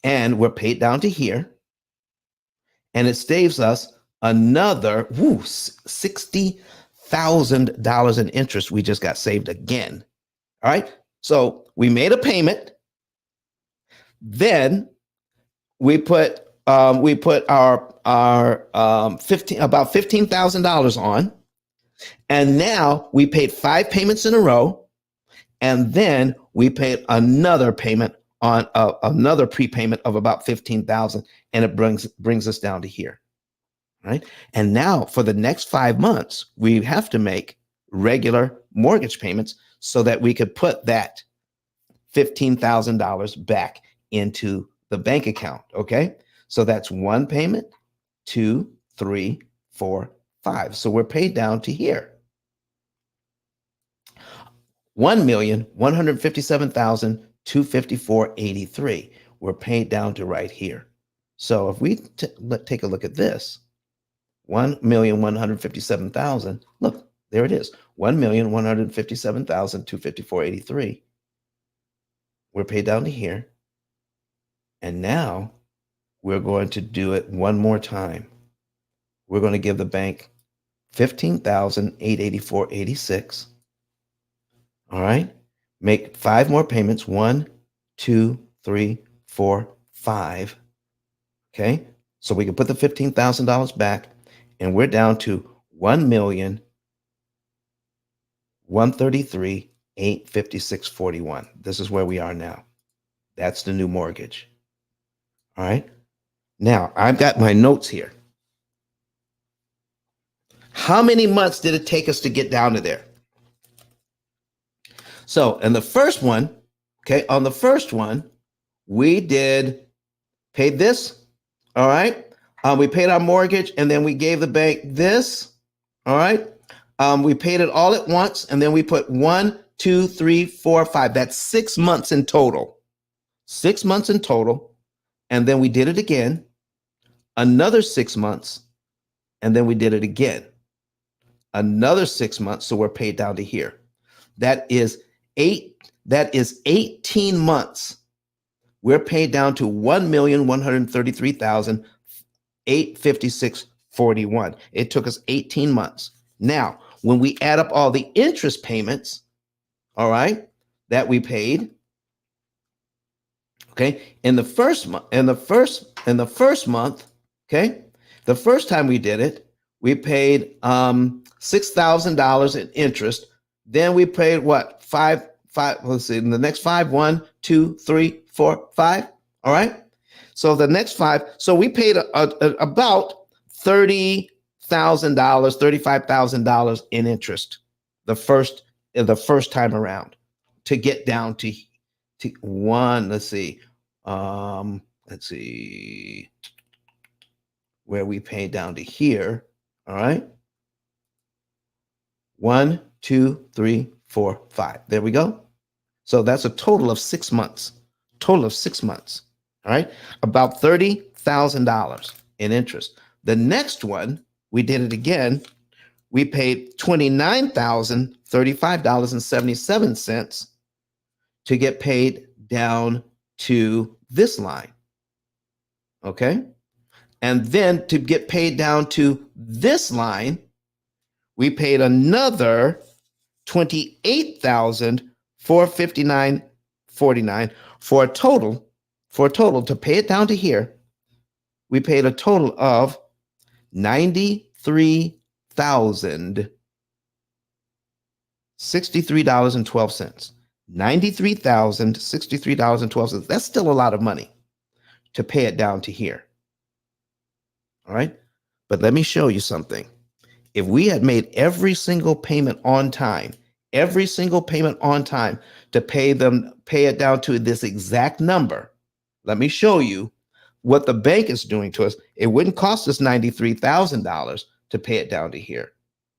And we're paid down to here. And it saves us another $60,000 in interest. We just got saved again. All right. So we made a payment. Then we put our about $15,000 on, and now we paid 5 payments in a row, and then we paid another payment on another prepayment of about $15,000, and it brings us down to here, right? And now for the next 5 months, we have to make regular mortgage payments so that we could put that $15,000 back into the bank account. Okay, so that's 1 payment, 2, 3, 253.45. So we're paid down to here. 1,157,254.83. We're paid down to right here. So if we take a look at this, 1,157,000. Look, there it is. 1,157,254.83. We're paid down to here. And now we're going to do it one more time. We're going to give the bank 15,884.86. All right. Make 5 more payments. 1, 2, 3, 4, 5. Okay. So we can put the $15,000 back, and we're down to 1,133,856.41. This is where we are now. That's the new mortgage. All right. Now I've got my notes here. How many months did it take us to get down to there? So in the first one, okay, on the first one, we paid this. All right. We paid our mortgage, and then we gave the bank this. All right. We paid it all at once, and then we put 1, 2, 3, 4, 5. That's 6 months in total. 6 months in total. And then we did it again, another 6 months, and then we did it again, another 6 months. So we're paid down to here. That is 18 months. We're paid down to 1,133,856.41. It took us 18 months. Now, when we add up all the interest payments, all right, that we paid, okay, in the first month, okay, the first time we did it, we paid $6,000 in interest. Then we paid what? Five. Let's see. In the next 5, 1, 2, 3, 4, 5. All right. So the next 5. So we paid about $30,000, $35,000 in interest the first time around to get down to one. Let's see. Let's see where we paid down to here. All right. 1, 2, 3, 4, 5. There we go. So that's a total of 6 months. Total of 6 months. All right. About $30,000 in interest. The next one, we did it again. We paid $29,035.77 to get paid down to this line. Okay. And then to get paid down to this line, we paid another $28,459.49 for a total to pay it down to here. We paid a total of $93,063.12. $93,063.12. That's still a lot of money to pay it down to here. All right. But let me show you something. If we had made every single payment on time to pay it down to this exact number, let me show you what the bank is doing to us. It wouldn't cost us $93,000 to pay it down to here.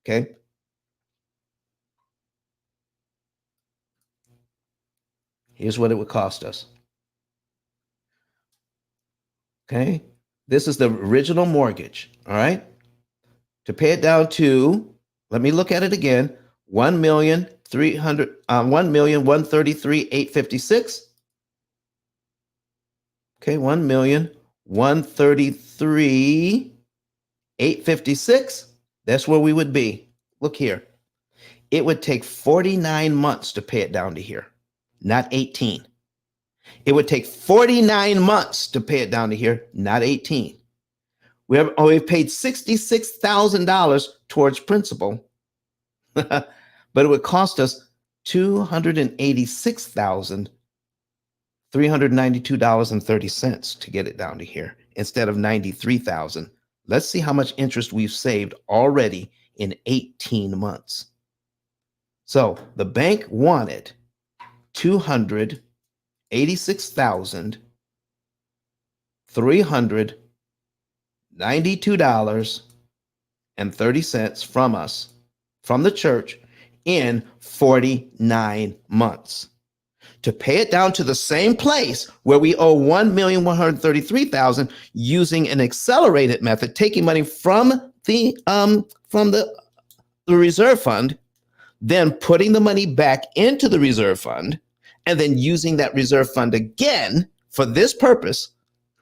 Okay. Here's what it would cost us. Okay. This is the original mortgage. All right. To pay it down to, let me look at it again, 1,133,856. Okay, 1,133,856. That's where we would be. Look here. It would take 49 months to pay it down to here, not 18. It would take 49 months to pay it down to here, not 18. We've paid $66,000 towards principal, but it would cost us $286,392.30 to get it down to here instead of $93,000. Let's see how much interest we've saved already in 18 months. So the bank wanted $286,392.30 from us, from the church, in 49 months. To pay it down to the same place where we owe $1,133,000 using an accelerated method, taking money from the reserve fund, then putting the money back into the reserve fund, and then using that reserve fund again for this purpose.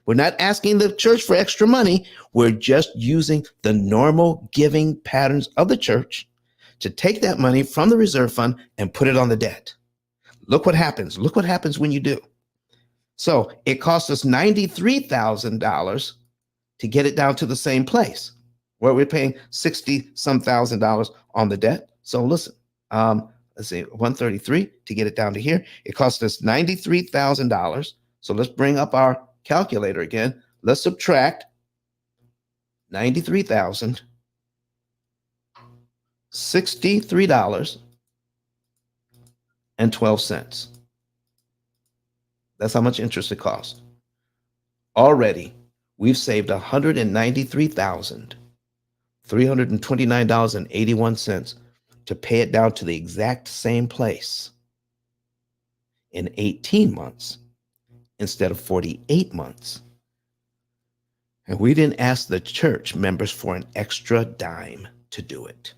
We're not asking the church for extra money. We're just using the normal giving patterns of the church to take that money from the reserve fund and put it on the debt. Look what happens. Look what happens when you do. So it cost us $93,000 to get it down to the same place where we're paying 60 some thousand dollars on the debt. So listen, let's see, 133 to get it down to here. It cost us $93,000. So let's bring up our calculator again. Let's subtract 93,000, $63.12. That's how much interest it cost. Already, we've saved $193,329.81 to pay it down to the exact same place in 18 months instead of 48 months. And we didn't ask the church members for an extra dime to do it.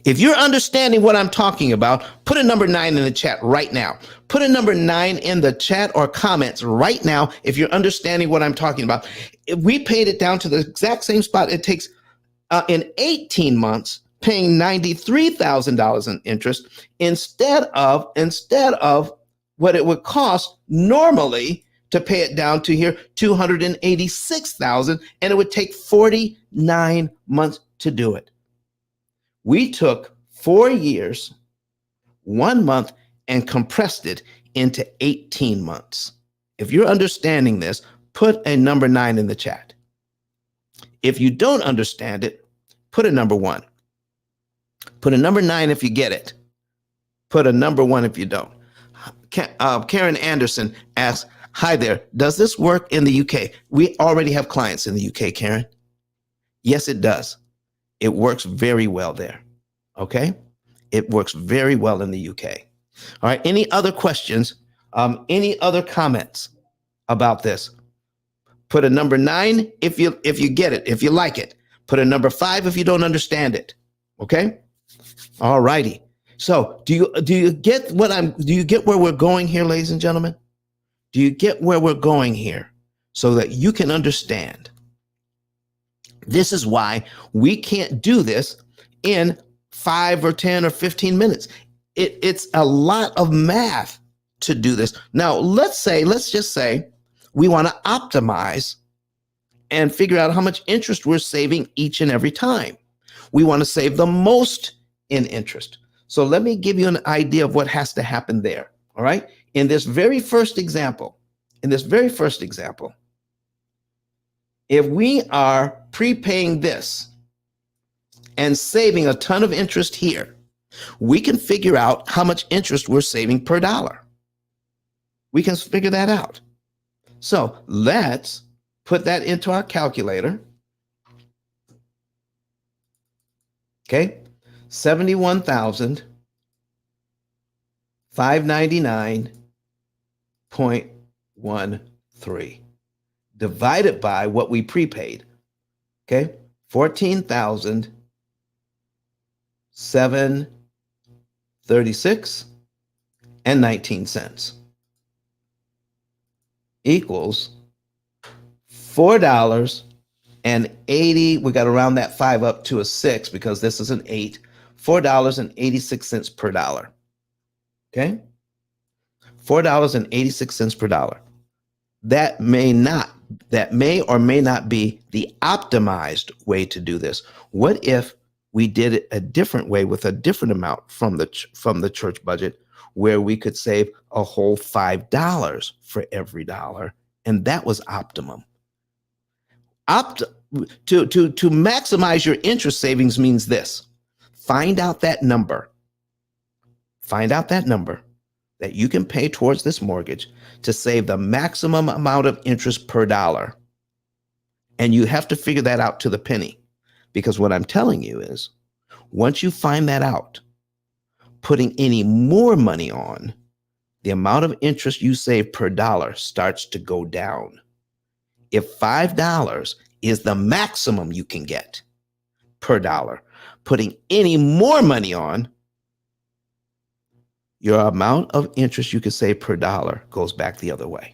If you're understanding what I'm talking about, put a number 9 in the chat right now. Put a number 9 in the chat or comments right now if you're understanding what I'm talking about. If we paid it down to the exact same spot, it takes in 18 months paying $93,000 in interest instead of what it would cost normally to pay it down to here, $286,000, and it would take 49 months to do it. We took 4 years, 1 month, and compressed it into 18 months. If you're understanding this, put a number 9 in the chat. If you don't understand it, put a number 1. Put a number 9 if you get it. Put a number 1 if you don't. Karen Anderson asks, hi there, does this work in the UK? We already have clients in the UK, Karen. Yes, it does. It works very well there. Okay? It works very well in the UK. All right. Any other questions? Any other comments about this? Put a number 9 if you get it, if you like it. Put a number 5 if you don't understand it. Okay? All righty. So do you get where we're going here, ladies and gentlemen? Do you get where we're going here so that you can understand? This is why we can't do this in 5 or 10 or 15 minutes. It's a lot of math to do this. Now, let's just say we want to optimize and figure out how much interest we're saving each and every time. We want to save the most in interest. So let me give you an idea of what has to happen there. All right. In this very first example, if we are prepaying this and saving a ton of interest here, we can figure out how much interest we're saving per dollar. We can figure that out. So let's put that into our calculator. Okay, 71,599.13 divided by what we prepaid. Okay, 14,736.19 equals $4.80. We got to round that 5 up to a 6 because this is an 8. $4.86 per dollar. Okay, $4.86 per dollar. That may or may not be the optimized way to do this. What if we did it a different way with a different amount from the church budget, where we could save a whole $5 for every dollar, and that was optimum. To maximize your interest savings means this: find out that number that you can pay towards this mortgage to save the maximum amount of interest per dollar. And you have to figure that out to the penny. Because what I'm telling you is, once you find that out, putting any more money on, the amount of interest you save per dollar starts to go down. If $5 is the maximum you can get per dollar, putting any more money on, your amount of interest you can save per dollar goes back the other way.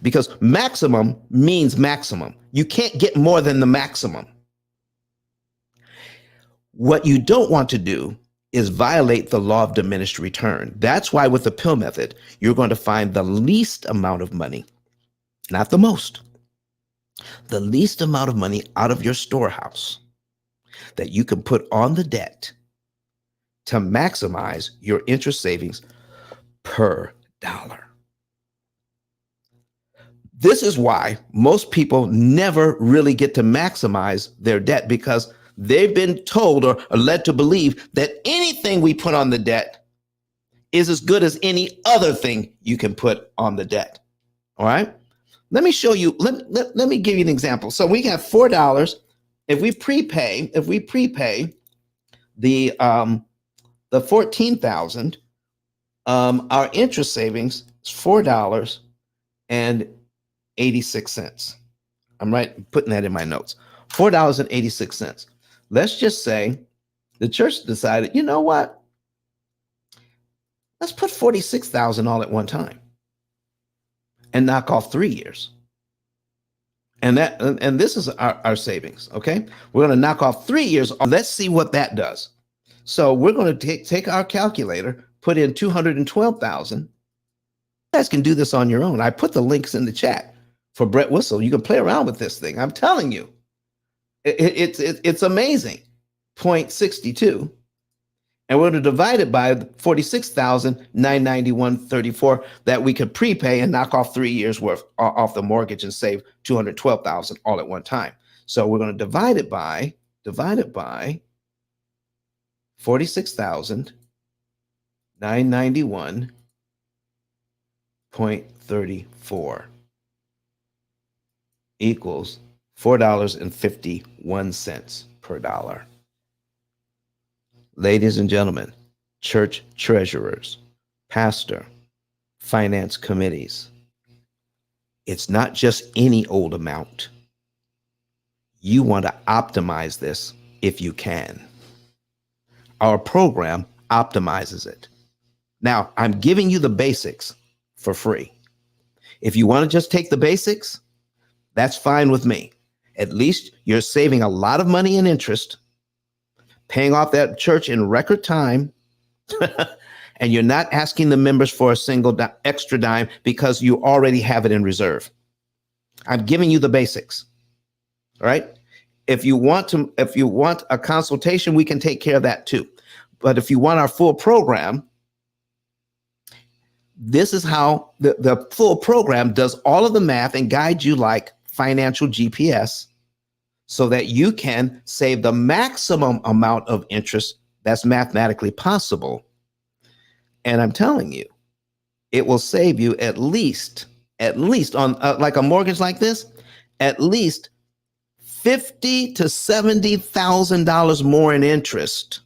Because maximum means maximum. You can't get more than the maximum. What you don't want to do is violate the law of diminished return. That's why with the P.I.L.L method, you're going to find the least amount of money, not the most, the least amount of money out of your storehouse that you can put on the debt to maximize your interest savings per dollar. This is why most people never really get to maximize their debt, because they've been told or led to believe that anything we put on the debt is as good as any other thing you can put on the debt. All right. Let me show you. Let me give you an example. So we have $4. If we prepay the 14,000, our interest savings is $4.86. I'm putting that in my notes. $4.86. Let's just say the church decided, you know what? Let's put 46,000 all at one time and knock off 3 years. And this is our savings. Okay. We're going to knock off 3 years. Let's see what that does. So we're going to take our calculator, put in 212,000. You guys can do this on your own. I put the links in the chat for Brett Whistle. You can play around with this thing. I'm telling you, it's amazing. 0.62. And we're going to divide it by 46,991.34 that we could prepay and knock off 3 years worth off the mortgage and save 212,000 all at one time. So we're going to divide it by 46,991.34 equals $4.51 per dollar. Ladies and gentlemen, church treasurers, pastor, finance committees, it's not just any old amount. You want to optimize this if you can. Our program optimizes it. Now, I'm giving you the basics for free. If you want to just take the basics, that's fine with me. At least you're saving a lot of money in interest, paying off that church in record time, and you're not asking the members for a single extra dime because you already have it in reserve. I'm giving you the basics. All right. If you want a consultation, we can take care of that too. But if you want our full program, this is how the full program does all of the math and guides you like financial GPS, so that you can save the maximum amount of interest that's mathematically possible. And I'm telling you, it will save you at least on like a mortgage like this, at least $50,000 to $70,000 more in interest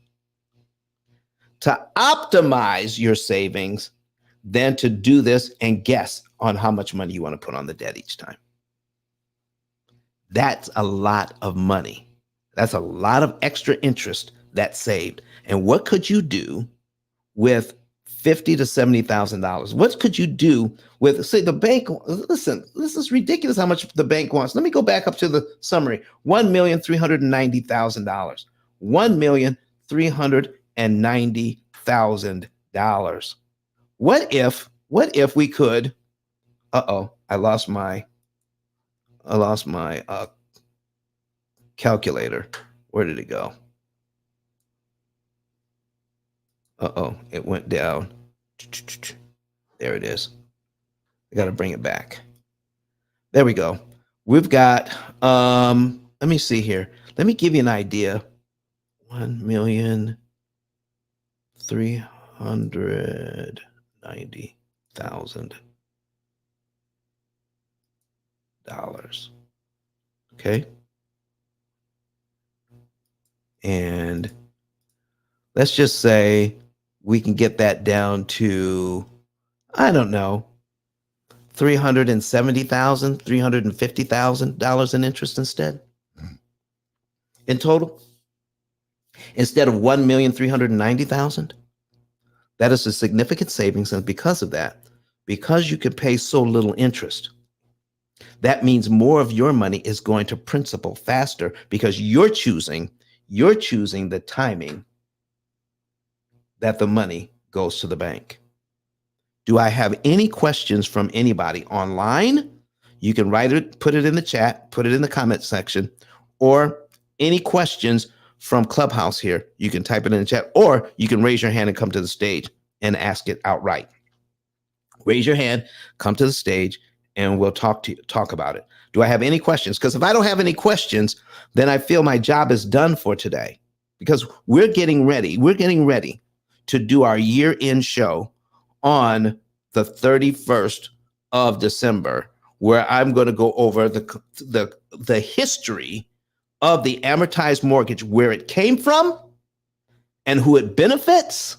to optimize your savings than to do this and guess on how much money you want to put on the debt each time. That's a lot of money. That's a lot of extra interest that's saved. And what could you do with $50,000 to $70,000? What could you do with, say, the bank? Listen, this is ridiculous how much the bank wants. Let me go back up to the summary. $1,390,000. $1,390,000. What if we could? I lost my calculator. Where did it go? It went down. There it is. I got to bring it back. There we go. We've got, let me see here. Let me give you an idea. $1,390,000. Okay. And let's just say we can get that down to, I don't know, $370,000, $350,000 in interest instead in total, instead of $1,390,000. That is a significant savings, and because of that, because you can pay so little interest, that means more of your money is going to principal faster because you're choosing the timing that the money goes to the bank. Do I have any questions from anybody online? You can write it, put it in the chat, put it in the comment section, or any questions from Clubhouse here, you can type it in the chat, or you can raise your hand and come to the stage and ask it outright. Raise your hand, come to the stage, and we'll talk about it. Do I have any questions? Because if I don't have any questions, then I feel my job is done for today. Because we're getting ready to do our year-end show on the 31st of December, where I'm going to go over the history of the amortized mortgage, where it came from and who it benefits,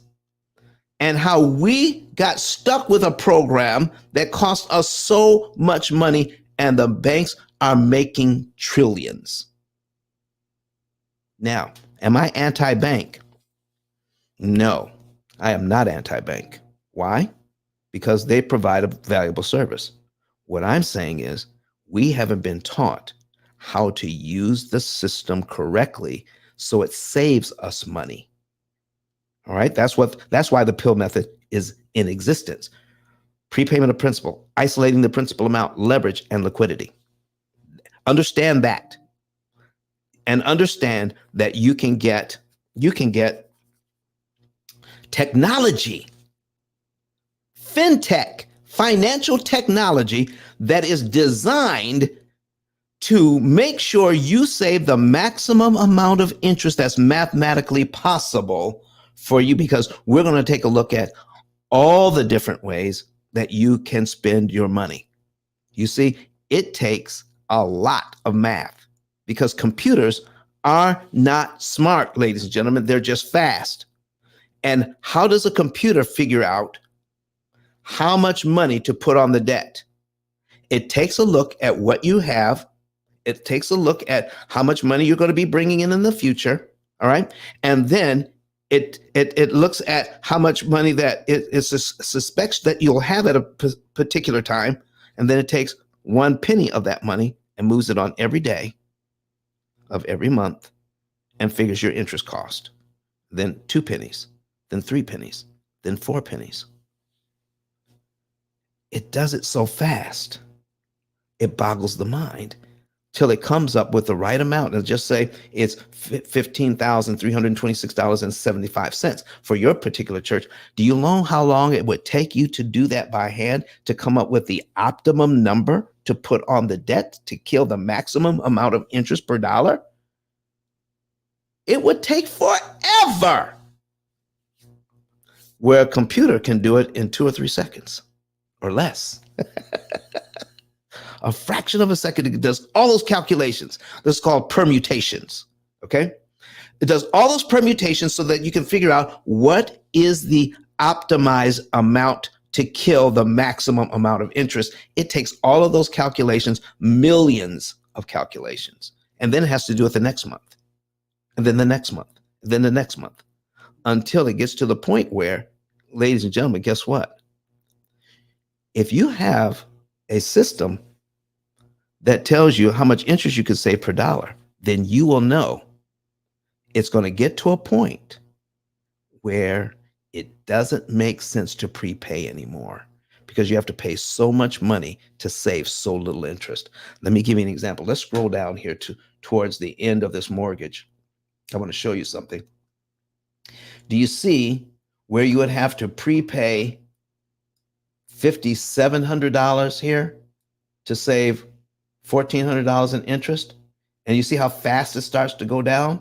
and how we got stuck with a program that cost us so much money, and the banks are making trillions. Now, am I anti-bank? No, I am not anti-bank. Why? Because they provide a valuable service. What I'm saying is we haven't been taught how to use the system correctly so it saves us money. All right, that's why the P.I.L.L method is in existence. Prepayment of principal, isolating the principal amount, leverage, and liquidity. Understand that, and understand that you can get technology, fintech, financial technology that is designed to make sure you save the maximum amount of interest that's mathematically possible for you, because we're going to take a look at all the different ways that you can spend your money. You see, it takes a lot of math because computers are not smart, ladies and gentlemen. They're just fast. And how does a computer figure out how much money to put on the debt? It takes a look at what you have. It takes a look at how much money you're going to be bringing in the future. All right. And then it looks at how much money that it suspects that you'll have at a particular time. And then it takes 1 penny of that money and moves it on every day of every month and figures your interest cost. Then 2 pennies, then 3 pennies, then 4 pennies. It does it so fast, it boggles the mind, till it comes up with the right amount. And just say it's $15,326.75 for your particular church. Do you know how long it would take you to do that by hand to come up with the optimum number to put on the debt to kill the maximum amount of interest per dollar? It would take forever, where a computer can do it in 2 or 3 seconds or less. A fraction of a second, it does all those calculations. This is called permutations, okay? It does all those permutations so that you can figure out what is the optimized amount to kill the maximum amount of interest. It takes all of those calculations, millions of calculations, and then it has to do it the next month, and then the next month, and then the next month, until it gets to the point where, ladies and gentlemen, guess what? If you have a system that tells you how much interest you could save per dollar, then you will know it's going to get to a point where it doesn't make sense to prepay anymore because you have to pay so much money to save so little interest. Let me give you an example. Let's scroll down here towards the end of this mortgage. I want to show you something. Do you see where you would have to prepay $5,700 here to save $1,400 in interest? And you see how fast it starts to go down,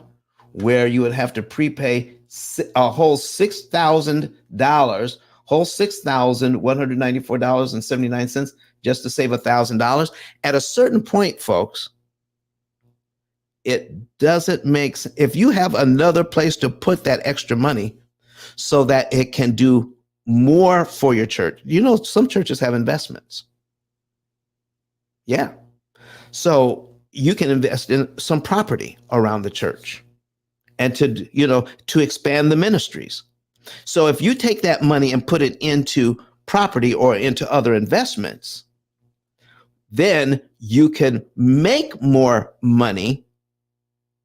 where you would have to prepay a whole $6,000, whole $6,194.79 just to save $1,000. At a certain point, folks, It doesn't make sense. If you have another place to put that extra money so that it can do more for your church, some churches have investments. Yeah. So you can invest in some property around the church and to expand the ministries. So if you take that money and put it into property or into other investments, then you can make more money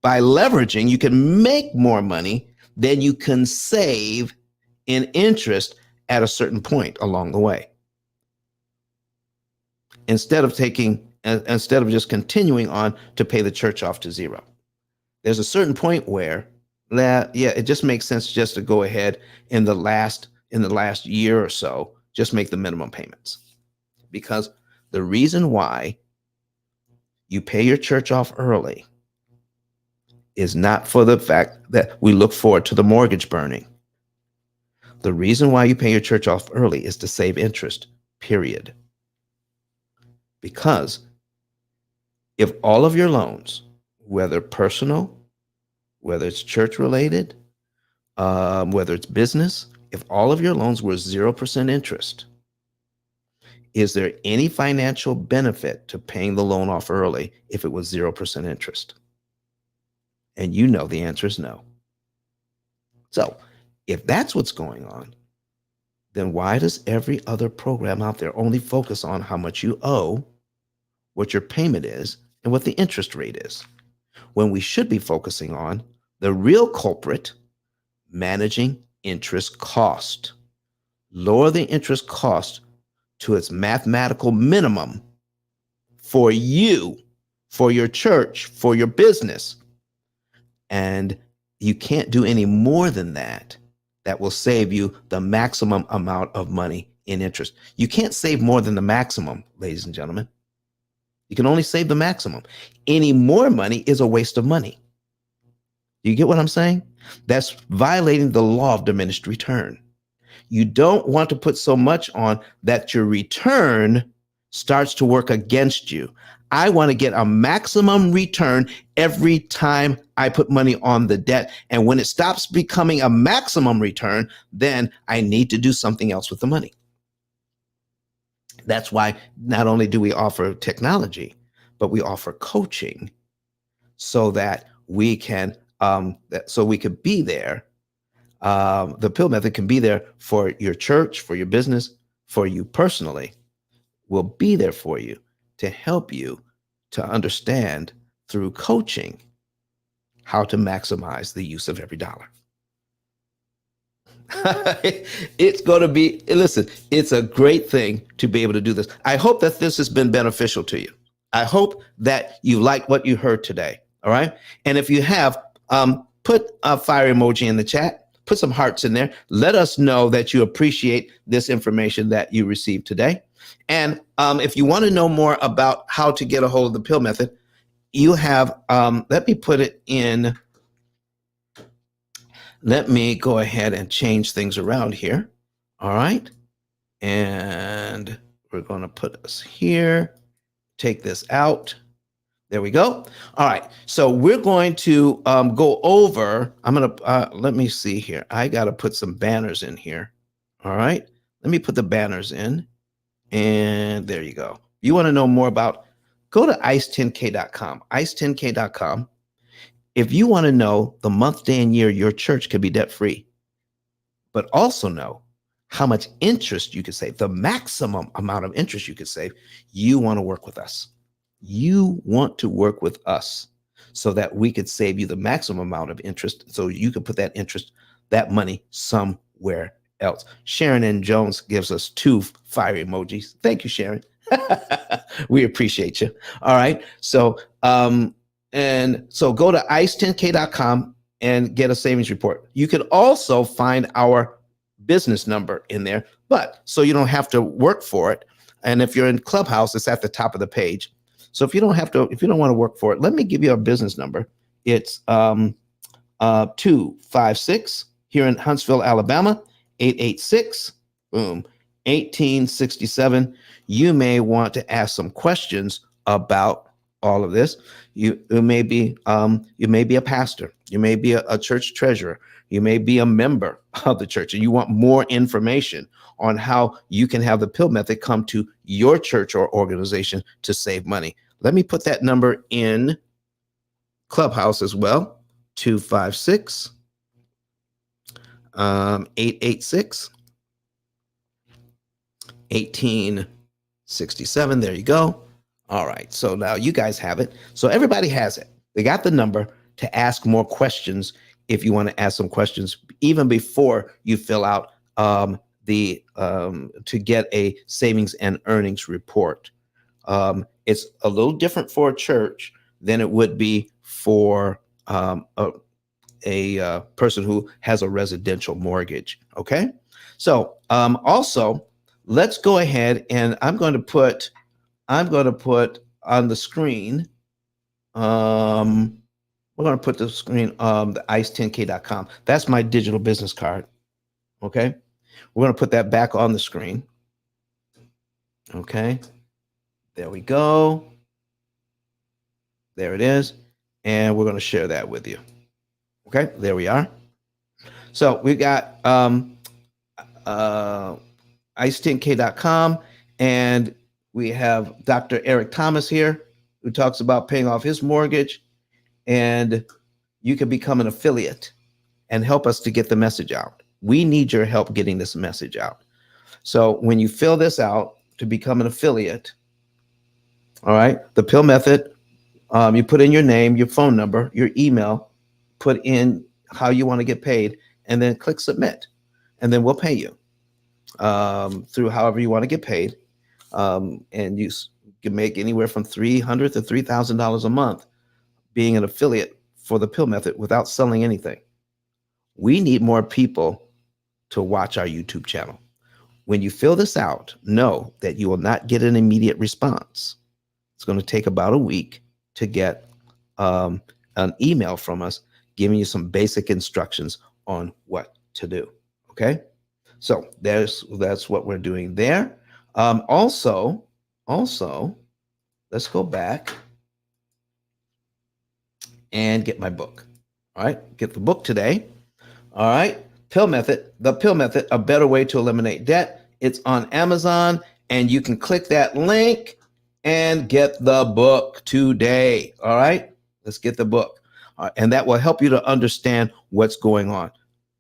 by leveraging. You can make more money than you can save in interest at a certain point along the way. Instead of just continuing on to pay the church off to zero. There's a certain point where it just makes sense just to go ahead in the last year or so, just make the minimum payments. Because the reason why you pay your church off early is not for the fact that we look forward to the mortgage burning. The reason why you pay your church off early is to save interest, period. Because if all of your loans, whether personal, whether it's church related, whether it's business, if all of your loans were 0% interest, is there any financial benefit to paying the loan off early if it was 0% interest? And the answer is no. So if that's what's going on, then why does every other program out there only focus on how much you owe, what your payment is, and what the interest rate is, when we should be focusing on the real culprit, managing interest cost? Lower the interest cost to its mathematical minimum for you, for your church, for your business. And you can't do any more than that. That will save you the maximum amount of money in interest. You can't save more than the maximum, ladies and gentlemen. You can only save the maximum. Any more money is a waste of money. Do you get what I'm saying? That's violating the law of diminished return. You don't want to put so much on that your return starts to work against you. I want to get a maximum return every time I put money on the debt. And when it stops becoming a maximum return, then I need to do something else with the money. That's why not only do we offer technology, but we offer coaching so that we can be there. The P.I.L.L method can be there for your church, for your business, for you personally. We'll be there for you to help you to understand through coaching how to maximize the use of every dollar. It's going to be, listen, it's a great thing to be able to do this. I hope that this has been beneficial to you. I hope that you like what you heard today. All right. And if you have, put a fire emoji in the chat, put some hearts in there. Let us know that you appreciate this information that you received today. And if you want to know more about how to get a hold of the P.I.L.L method, you have, let me put it in. Let me go ahead and change things around here. All right. And we're going to put us here, take this out. There we go. All right. So we're going to go over, let me see here. I got to put some banners in here. All right. Let me put the banners in. And there you go. You want to know more about, go to ice10k.com, ice10k.com. If you want to know the month, day, and year your church could be debt-free, but also know how much interest you could save, the maximum amount of interest you could save, you want to work with us. You want to work with us so that we could save you the maximum amount of interest so you can put that money somewhere else. Sharon and Jones gives us 2 fire emojis. Thank you, Sharon. We appreciate you. All right. So, so go to ice10k.com and get a savings report. You can also find our business number in there, but so you don't have to work for it. And if you're in Clubhouse, it's at the top of the page. So if you don't want to work for it, let me give you our business number. It's 256 here in Huntsville, Alabama, 886, boom, 1867. You may want to ask some questions about all of this. You may be a pastor, you may be a church treasurer, you may be a member of the church, and you want more information on how you can have the P.I.L.L method come to your church or organization to save money. Let me put that number in Clubhouse as well. 256 886 1867. There you go. All right. So now you guys have it. So everybody has it. They got the number to ask more questions if you want to ask some questions even before you fill out the to get a savings and earnings report. It's a little different for a church than it would be for a person who has a residential mortgage. Okay. So also, let's go ahead and I'm going to put on the screen. We're going to put the screen the ice10k.com. That's my digital business card. Okay. We're going to put that back on the screen. Okay. There we go. There it is. And we're going to share that with you. Okay. There we are. So we got ice10k.com, and we have Dr. Eric Thomas here who talks about paying off his mortgage, and you can become an affiliate and help us to get the message out. We need your help getting this message out. So when you fill this out to become an affiliate, all right, the P.I.L.L method, you put in your name, your phone number, your email, put in how you want to get paid, and then click submit, and then we'll pay you through however you want to get paid. And you can make anywhere from $300 to $3,000 a month being an affiliate for the P.I.L.L method without selling anything. We need more people to watch our YouTube channel. When you fill this out, know that you will not get an immediate response. It's going to take about a week to get an email from us giving you some basic instructions on what to do. Okay. So that's what we're doing there. Also, let's go back and get my book. All right. Get the book today. All right. P.I.L.L method, the P.I.L.L method, a better way to eliminate debt. It's on Amazon, and you can click that link and get the book today. All right. Let's get the book. And that will help you to understand what's going on.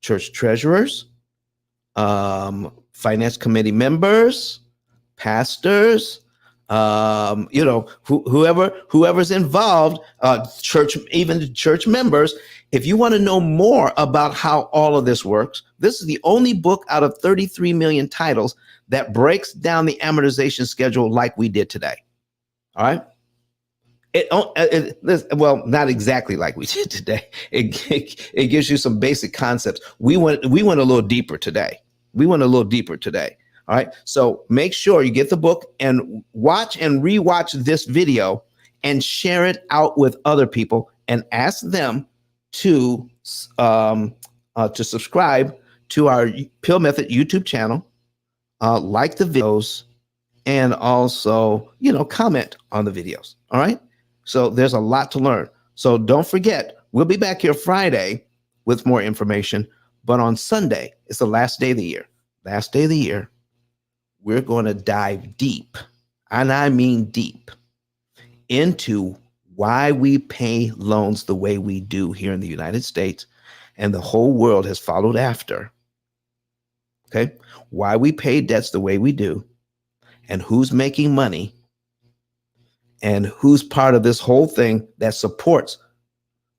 Church treasurers, finance committee members, pastors, whoever's involved, church, even church members. If you want to know more about how all of this works, this is the only book out of 33 million titles that breaks down the amortization schedule like we did today. All right. Well, not exactly like we did today. It gives you some basic concepts. We went a little deeper today. All right. So make sure you get the book and watch and rewatch this video and share it out with other people and ask them to subscribe to our P.I.L.L method YouTube channel, like the videos, and also, comment on the videos. All right. So there's a lot to learn. So don't forget, we'll be back here Friday with more information. But on Sunday, it's the last day of the year. Last day of the year, we're going to dive deep, and I mean deep, into why we pay loans the way we do here in the United States, and the whole world has followed after. Okay. Why we pay debts the way we do, and who's making money, and who's part of this whole thing that supports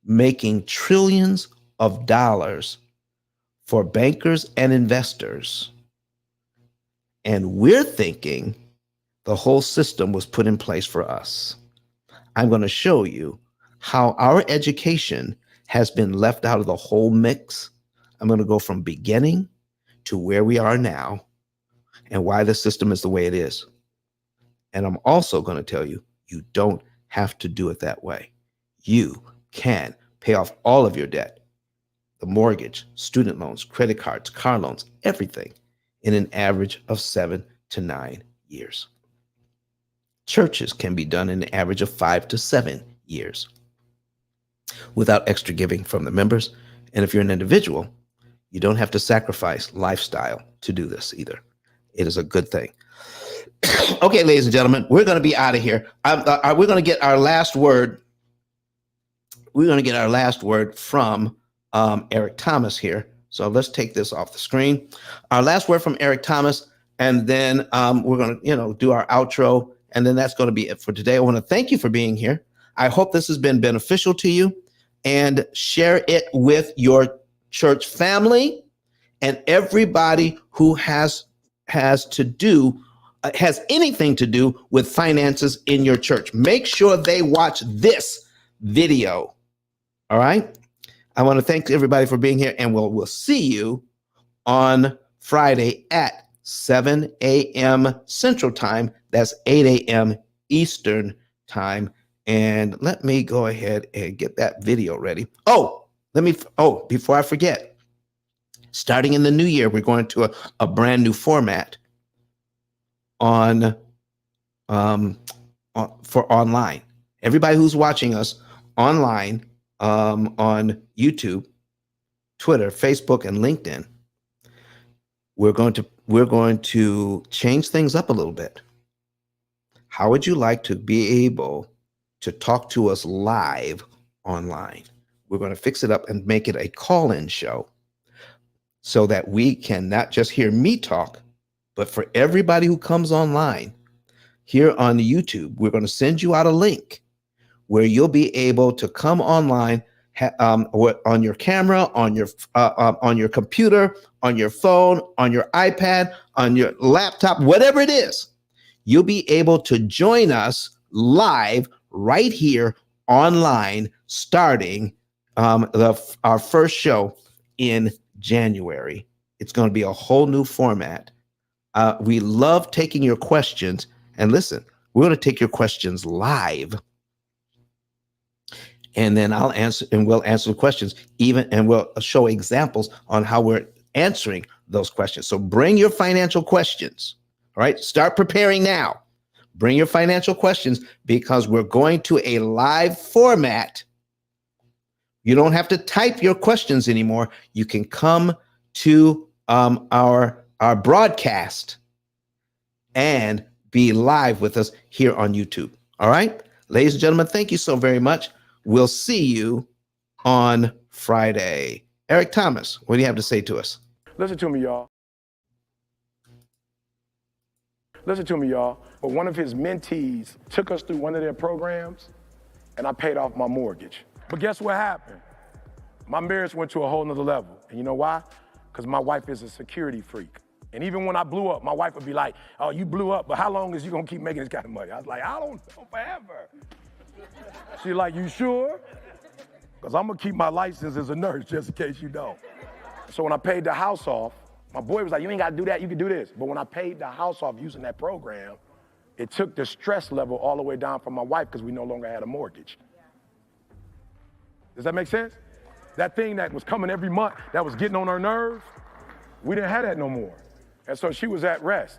making trillions of dollars for bankers and investors. And we're thinking the whole system was put in place for us. I'm going to show you how our education has been left out of the whole mix. I'm going to go from beginning to where we are now and why the system is the way it is. And I'm also going to tell you, you don't have to do it that way. You can pay off all of your debt, the mortgage, student loans, credit cards, car loans, everything, in an average of 7 to 9 years. Churches can be done in an average of 5 to 7 years without extra giving from the members. And if you're an individual, you don't have to sacrifice lifestyle to do this either. It is a good thing. Okay, ladies and gentlemen, we're going to be out of here. We're going to get our last word. We're going to get our last word from Eric Thomas here. So let's take this off the screen. Our last word from Eric Thomas, and then we're going to, do our outro, and then that's going to be it for today. I want to thank you for being here. I hope this has been beneficial to you, and share it with your church family and everybody who has anything to do with finances in your church. Make sure they watch this video. All right. I want to thank everybody for being here, and we'll see you on Friday at 7 a.m. Central Time. That's 8 a.m. Eastern Time. And let me go ahead and get that video ready. Before I forget, starting in the new year, we're going to a brand new format for online. Everybody who's watching us online, on YouTube, Twitter, Facebook, and LinkedIn, we're going to change things up a little bit. How would you like to be able to talk to us live online? We're going to fix it up and make it a call-in show so that we can not just hear me talk, but for everybody who comes online here on YouTube, we're going to send you out a link where you'll be able to come online on your camera, on your computer, on your phone, on your iPad, on your laptop, whatever it is. You'll be able to join us live right here online, starting our first show in January. It's going to be a whole new format. We love taking your questions, and listen, we're going to take your questions live, and then we'll answer the questions, and we'll show examples on how we're answering those questions. So bring your financial questions. All right, start preparing now. Bring your financial questions, because we're going to a live format. You don't have to type your questions anymore. You can come to our broadcast and be live with us here on YouTube. All right, ladies and gentlemen, thank you so very much. We'll see you on Friday. Eric Thomas, what do you have to say to us? Listen to me, y'all. Listen to me, y'all. But one of his mentees took us through one of their programs, and I paid off my mortgage. But guess what happened? My marriage went to a whole nother level. And you know why? Because my wife is a security freak. And even when I blew up, my wife would be like, oh, you blew up, but how long is you gonna keep making this kind of money? I was like, I don't know, forever. She's like, you sure? Because I'm gonna keep my license as a nurse just in case you don't. So when I paid the house off, my boy was like, you ain't gotta do that, you can do this. But when I paid the house off using that program, it took the stress level all the way down for my wife, because we no longer had a mortgage. Does that make sense? That thing that was coming every month, that was getting on her nerves, we didn't have that no more. And so she was at rest.